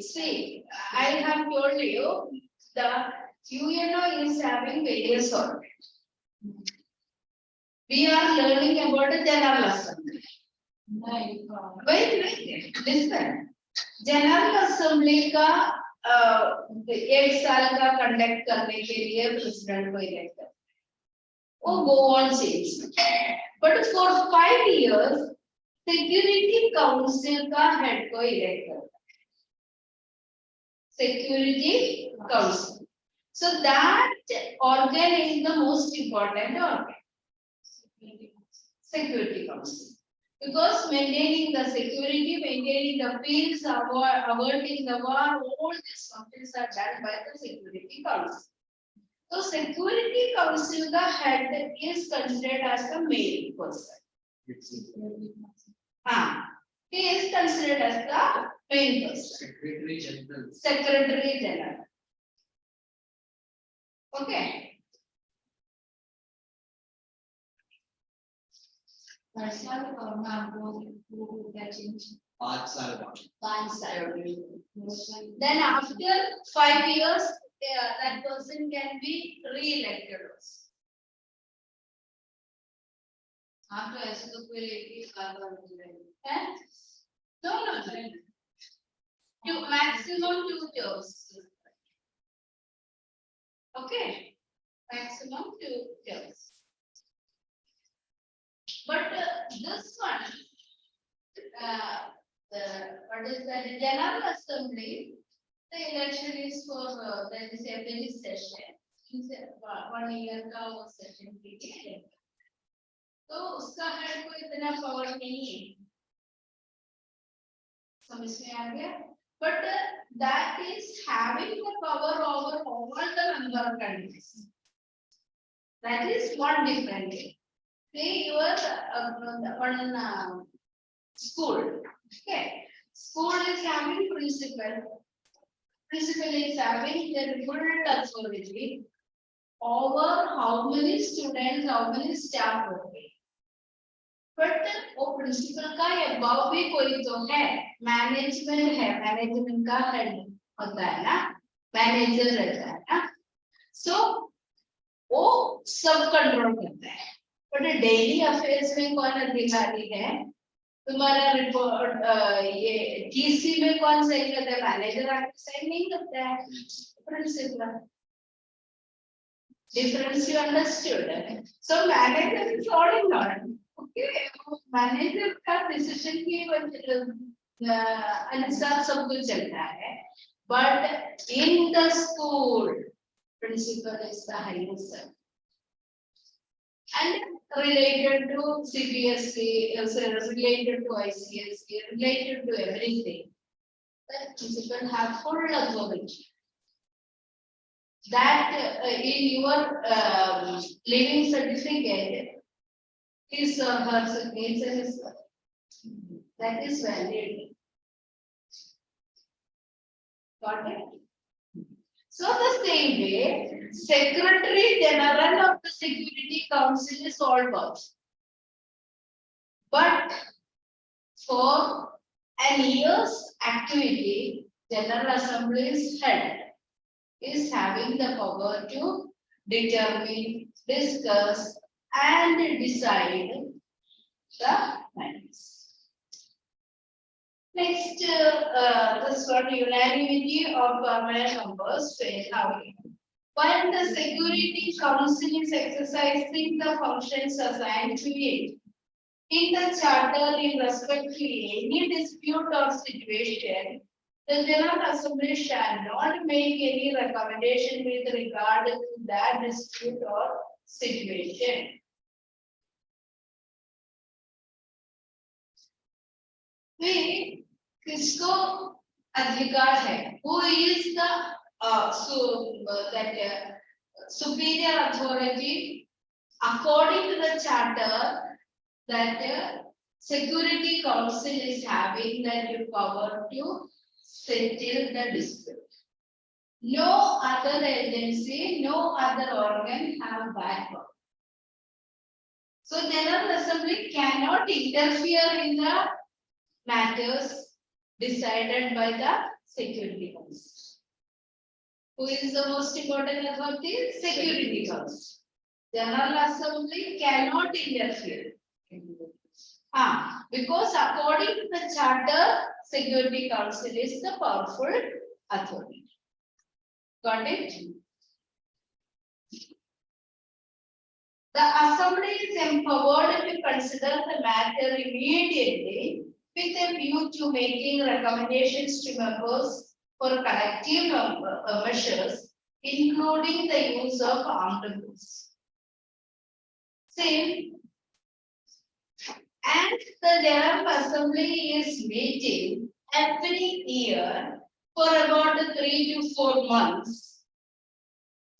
See, I have told you the UNO is having various organs. We are learning about the General Assembly. Wait, listen. General Assembly का एक साल का conduct करने के लिए president को elect करते हैं, वो go on change. But for 5 years, Security Council का हेड को इलेक्ट करता है. Security Council. So that organ is the most important organ. Security Council. Because maintaining the security, maintaining the peace, averting the war, all these functions are done by the Security Council. So Security Council the head is considered as the male person. He is considered as the main person. Secretary General. Secretary General. Okay. पाँच साल बाद. Then after 5 years, that person can be re-elected also. After ऐसे तो कोई No, maximum 2 terms. Okay, maximum 2 terms. But this one, what is that? General Assembly, the election is for there is a very session. 1 year का वो session पीछे. तो उसका head को इतना पावर नहीं है. समझ में आ गया? But that is having the power over all the member countries. That is one different thing. Say you are one school. Okay, school is having principal. Principal is having the full authority over how many students, how many staff working. But वो principal का above भी कोई तो है, management है, management का head होता है ना, मैनेजर रहता है ना, so वो सब कंट्रोल करता है. बट डेली अफेयर्स में कौन अधिकारी है? तुम्हारा रिपोर्ट ये टीसी में कौन सही करता है, मैनेजर आके साइन नहीं करता है, principal. Difference you understood. So manager is falling on. Okay, manager का decision की अनुसार सब कुछ चलता है. But in the school, principal is the highest. And related to CBSE, related to ICSE, related to everything, the principal have full authority. That in your living certificate, his or her signature is that is valid. Got it? So the same way, Secretary General of the Security Council is all boss. But for an year's activity, General Assembly is held. Is having the power to determine, discuss, and decide the matters. Next, this one unanimity of permanent members fail out. When the Security Council is exercising the functions assigned to it, in the charter in respect to any dispute or situation, the General Assembly shall not make any recommendation with regard to that dispute or situation. फिर किसको अधिकार है? Who is the superior authority according to the charter that Security Council is having the power to settle the dispute. No other agency, no other organ have that power. So General Assembly cannot interfere in the matters decided by the Security Council. Who is the most important authority? Security Council. General Assembly cannot interfere. Because according to the charter, Security Council is the powerful authority. Got it? The Assembly is empowered to consider the matter immediately with a view to making recommendations to members for collective measures, including the use of armed force. Same. And the General Assembly is meeting every year for about 3 to 4 months.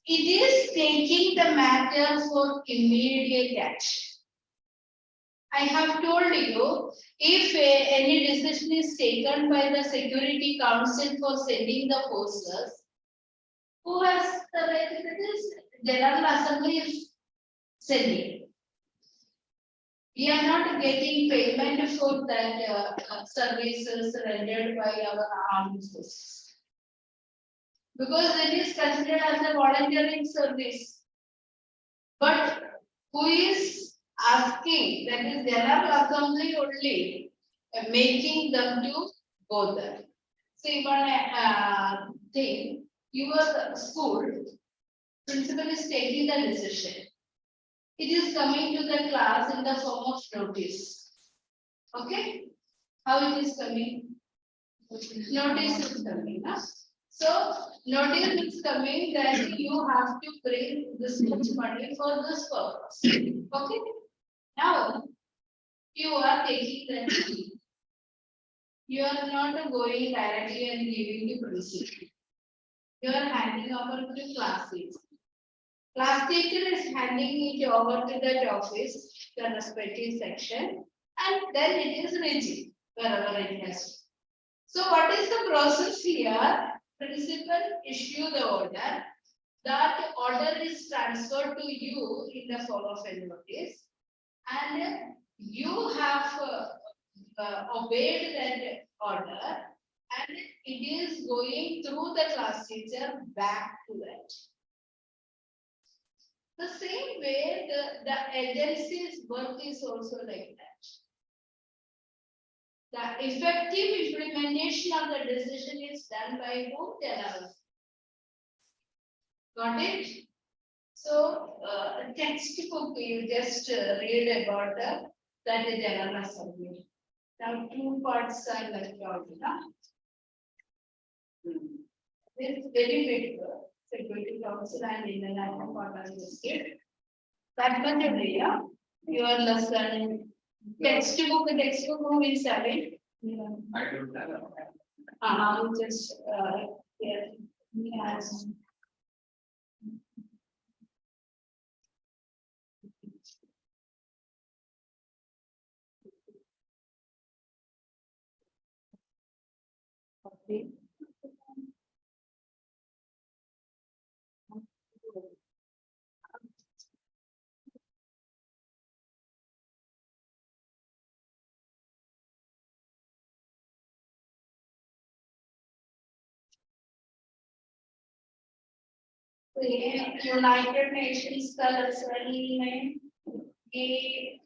It is taking the matter for immediate action. I have told you, if any decision is taken by the Security Council for sending the forces, who has the right to this? General Assembly is sending. We are not getting payment for that services rendered by our armed forces. Because it is considered as a volunteering service. But who is asking, that is General Assembly only, making them to go there. See one thing, your school principal is taking the decision. It is coming to the class in the form of notice. Okay? How it is coming? Notice is coming. Huh? So, notice is coming that you have to bring this much money for this purpose. Okay? Now, you are taking that money. You are not going directly and giving the principal. You are handing over to the class teacher. Class teacher is handing it over to that office, the respective section, and then it is reaching wherever it has. So what is the process here? Principal issue the order. That order is transferred to you in the form of a notice, and you have obeyed that order, and it is going through the class teacher back to that. The same way the agency's work is also like that. The effective implementation of the decision is done by whom? General. Got it? So, textbook, you just read about that is General Assembly. Now, two parts are left out. This is very big, Security Council and international part of the state. That much only, yeah? Your lesson, textbook who is having? I don't have. I'll just, yeah, yes. Okay. United Nations का में ये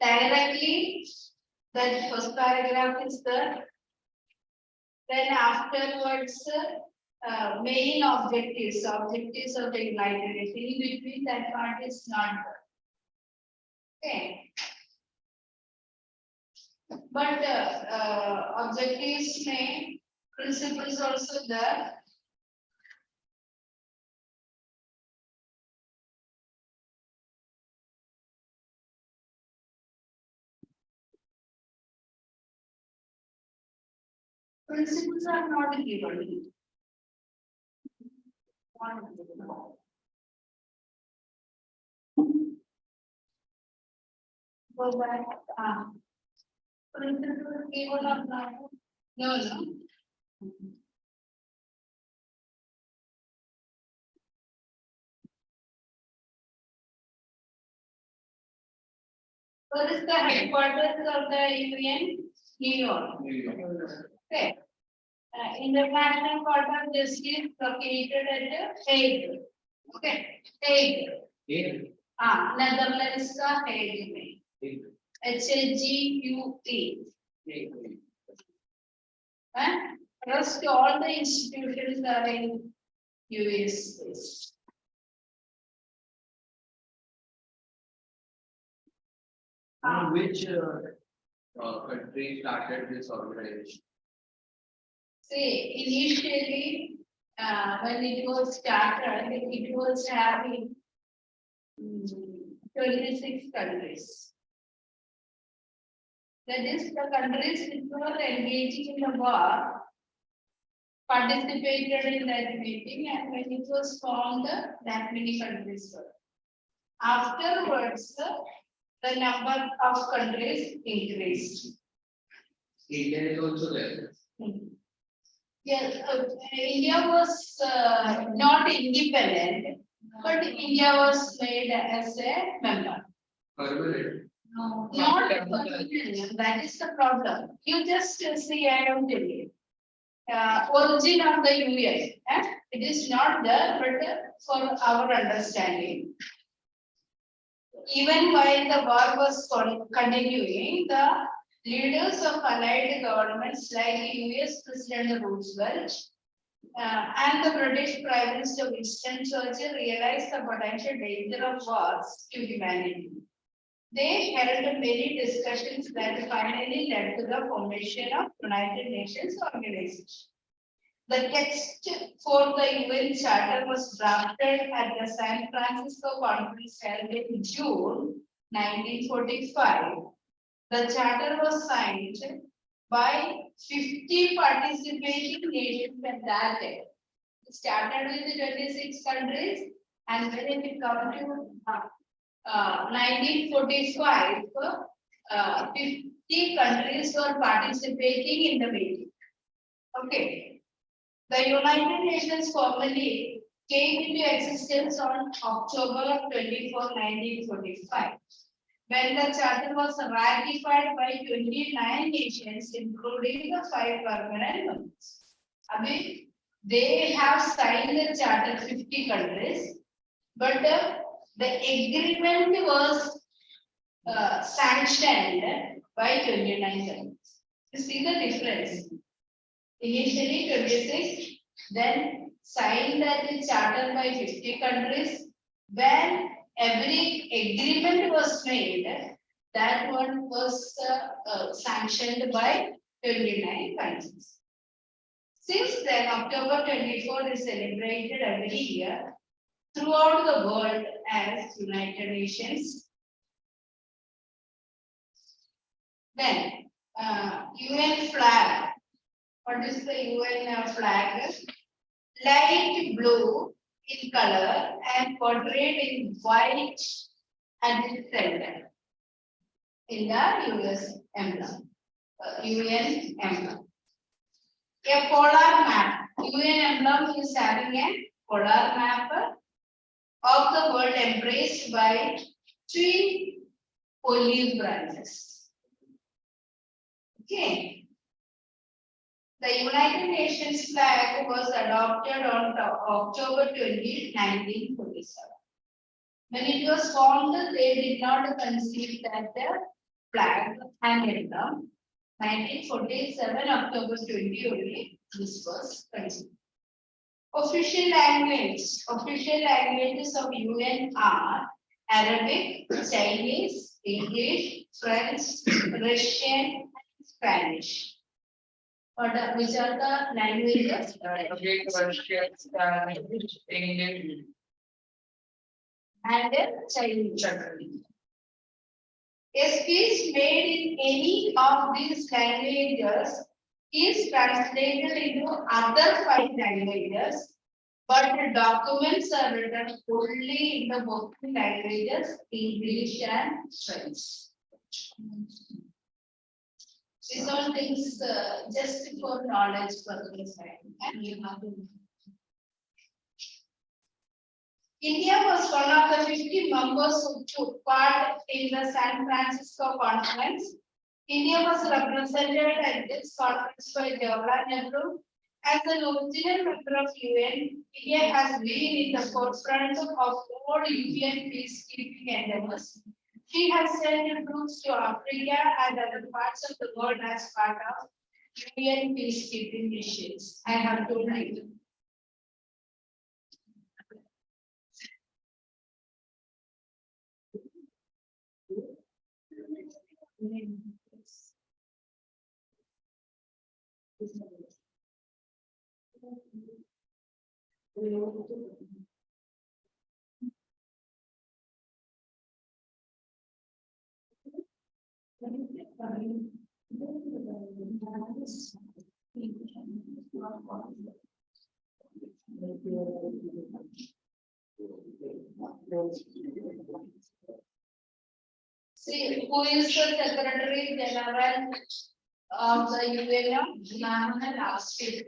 directly that first paragraph is there. Then afterwards, main objectives of the United Nations. In between that part is not there. Okay. But objectives may principles also there. Principles are not given. Go back. Principles given or not? No, no. What is the headquarters of the UN? New York. Okay. International Court of Justice located at Hague. Okay. Hague. Netherlands का Hague में. HAGUE. Rest all the institutions are in US. Which country started this organization? See, initially, when it was started, it was having 26 countries. That is, the countries which were engaging in the war participated in that meeting, and when it was formed, that many countries were. Afterwards, the number of countries increased. India is also there. Yes, India was not independent, but India was made as a member. Permanent. No, not permanent. That is the problem. You just see, I don't tell you. Origin of the US, it is not there, but for our understanding. Even while the war was continuing, the leaders of allied governments like US President Roosevelt and the British Prime Minister Winston Churchill realized the potential danger of wars to humanity. They held many discussions that finally led to the formation of United Nations Organization. The text for the UN Charter was drafted at the San Francisco Conference held in June 1945. The charter was signed by 50 participating nations at that time. It started with 26 countries, and when it come to 1945, 50 countries were participating in the meeting. Okay. The United Nations formally came into existence on October 24, 1945. When the charter was ratified by 29 nations, including the 5 permanent members. I mean, they have signed the charter 50 countries, but the agreement was sanctioned by 29 countries. You see the difference? Initially 26, then signed that the charter by 50 countries. When every agreement was made, that one was sanctioned by 29 countries. Since then, October 24 is celebrated every year throughout the world as United Nations. Then, UN flag. What is the UN flag? Light blue in color and portrayed in white at the center in the US emblem, UN emblem. A polar map. UN emblem is having a polar map of the world embraced by three olive branches. Okay. The United Nations flag was adopted on October 20, 1947. When it was formed, they did not conceive that the flag and emblem. 1947, October 20 only, this was conceived. Official languages of UN are Arabic, Chinese, English, French, Russian, and Spanish. Which are the languages? Arabic, Russian, Spanish, English, And Chinese. A speech made in any of these languages is translated into other 5 languages, but the documents are written only in the both languages, English and French. These all things just for knowledge purpose, and you have to. India was one of the 50 members who took part in the San Francisco conference. India was represented at this conference by Jawaharlal Nehru. As an original member of UN, India has been in the forefront of all UN peacekeeping endeavors. She has sent troops to Africa and other parts of the world as part of UN peacekeeping missions. I have told you. See, who is the Secretary General of the UN? Last week.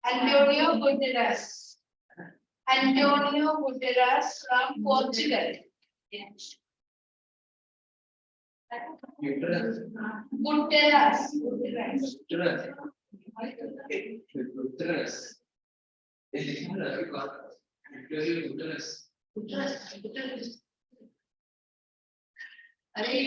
Antonio Guterres. Antonio Guterres from Portugal. Yes. Uterus. Guterres. Uterus. Uterus. Uterus. Guterres. अरे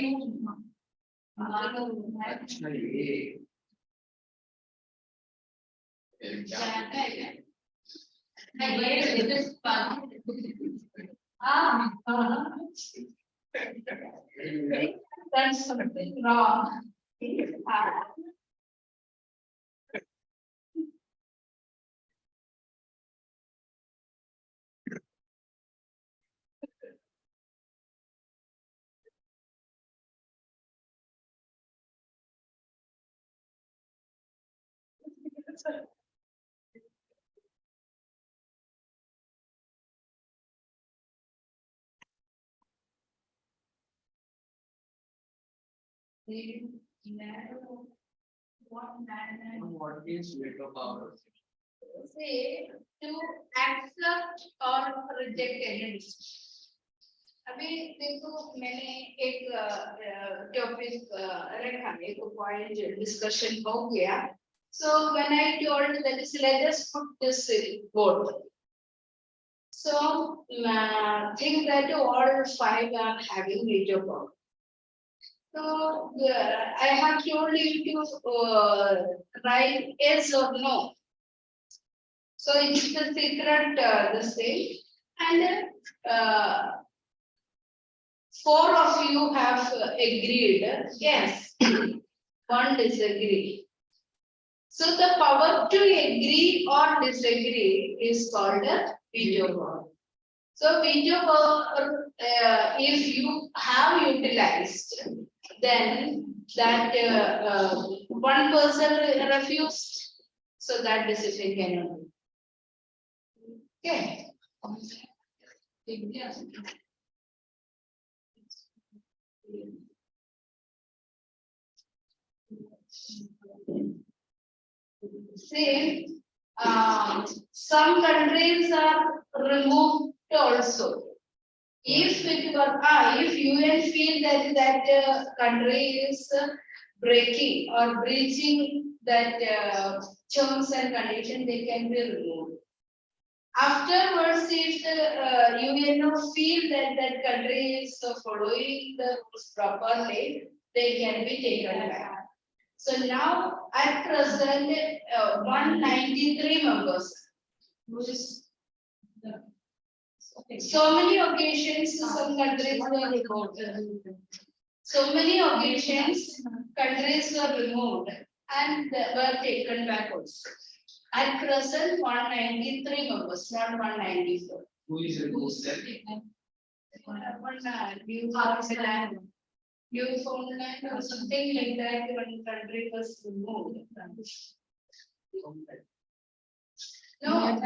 that's something wrong. What is veto power? Say to accept or reject any decision. अभी देखो मैंने एक topic रखा है एक point discussion हो गया. So when I told that is let us put this board. So think that all 5 are having veto power. So I have told you to write yes or no. So it's the secret this thing. And four of you have agreed, yes, one disagree. So the power to agree or disagree is called a veto power. So veto power, if you have utilized, then that one person refused, so that decision cannot be. Okay. See, some countries are removed also. If it were, if UN feel that country is breaking or breaching that terms and conditions, they can be removed. Afterwards, if the UNO feel that country is following the rules properly, they can be taken back. So now at present, 193 members. So many occasions, some countries were removed. So many occasions, countries were removed and were taken back also. At present, 193 members, not 194. Who is it? Who said? Newfoundland or something like that, one country was removed. No,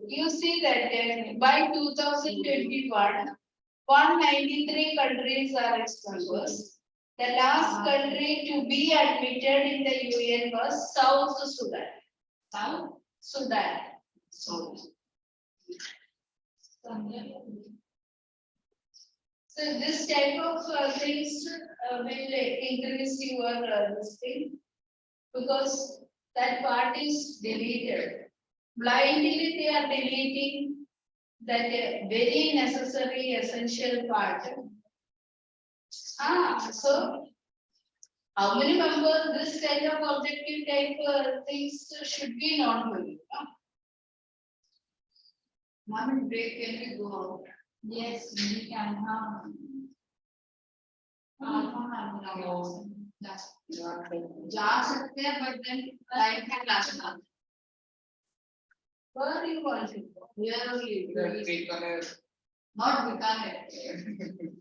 you see that by 2021, 193 countries are its members. The last country to be admitted in the UN was South Sudan. South Sudan. So this type of things will increase your this thing, because that part is deleted. Blindly they are deleting that very necessary essential part. So how many members this kind of objective type things should be not doing? Mom, break, can we go out? Yes, we can. जा सकते हैं, but then life का class ना. Where you want to go? Where are you? Not Bikaner.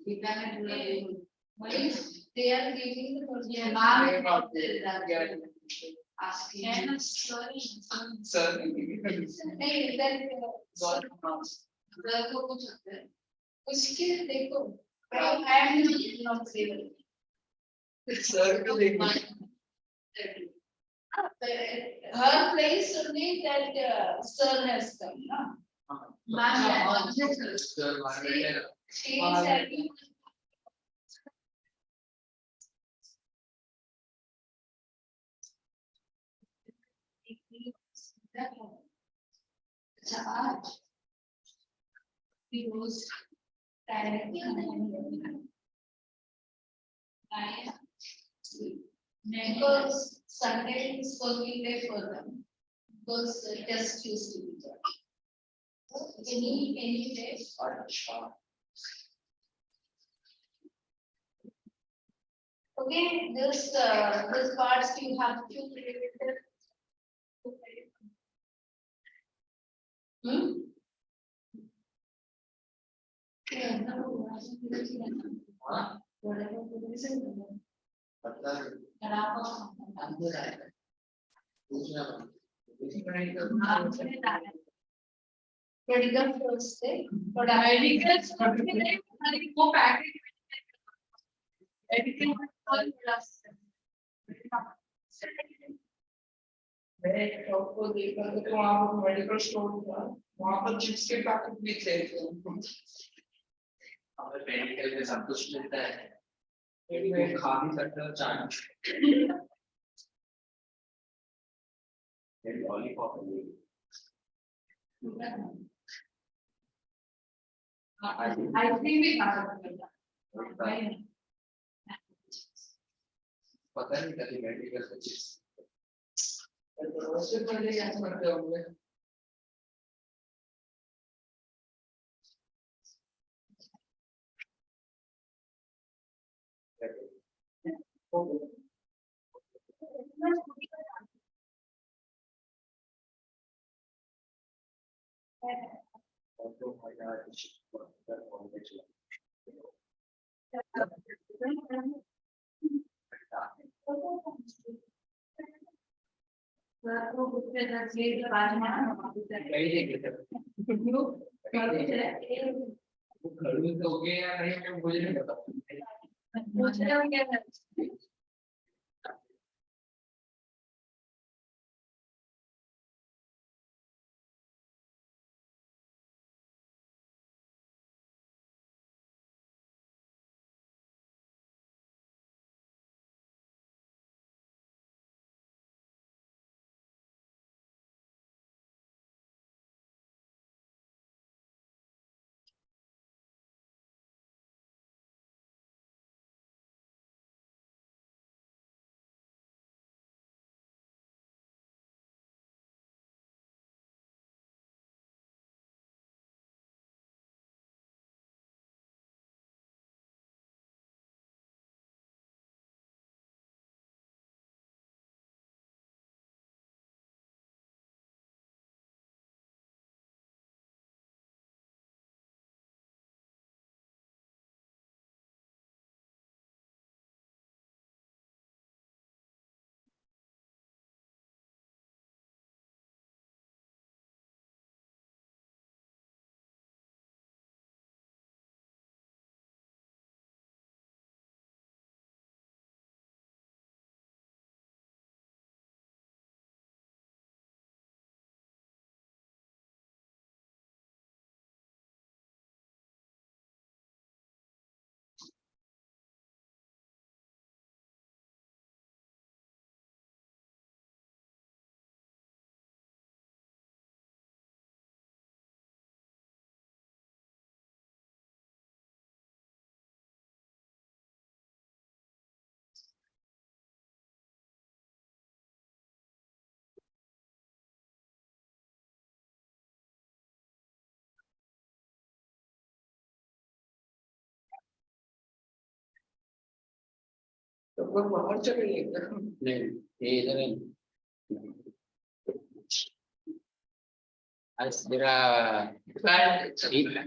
Bikaner. Why? They are giving the person. Not there. Asking. Sir. नहीं इधर को कुछ होता है. उसके देखो. I am not able. Sir, her place only that sir has come, no? She is having. Charge. He goes directly on the because Sunday is working day for them. Because test used to be there. Any day or short. Okay, this parts you have to create it. Yeah, no, whatever medical first day, but medical go back. Everything plus. आपको देखा तो वहाँ पर medical store था, वहाँ पर chips के packet भी थे। हमें मेडिकल में सब कुछ मिलता है, मैं खा भी सकता हूँ चाय। Lollipop I think we have. पता नहीं कभी मेडिकल सचिव उससे पहले क्या करते होंगे खड़ूस हो गए या नहीं मुझे नहीं पता तो कोई बाहर चले गए नहीं ये इधर है आज तेरा Bad. ठीक है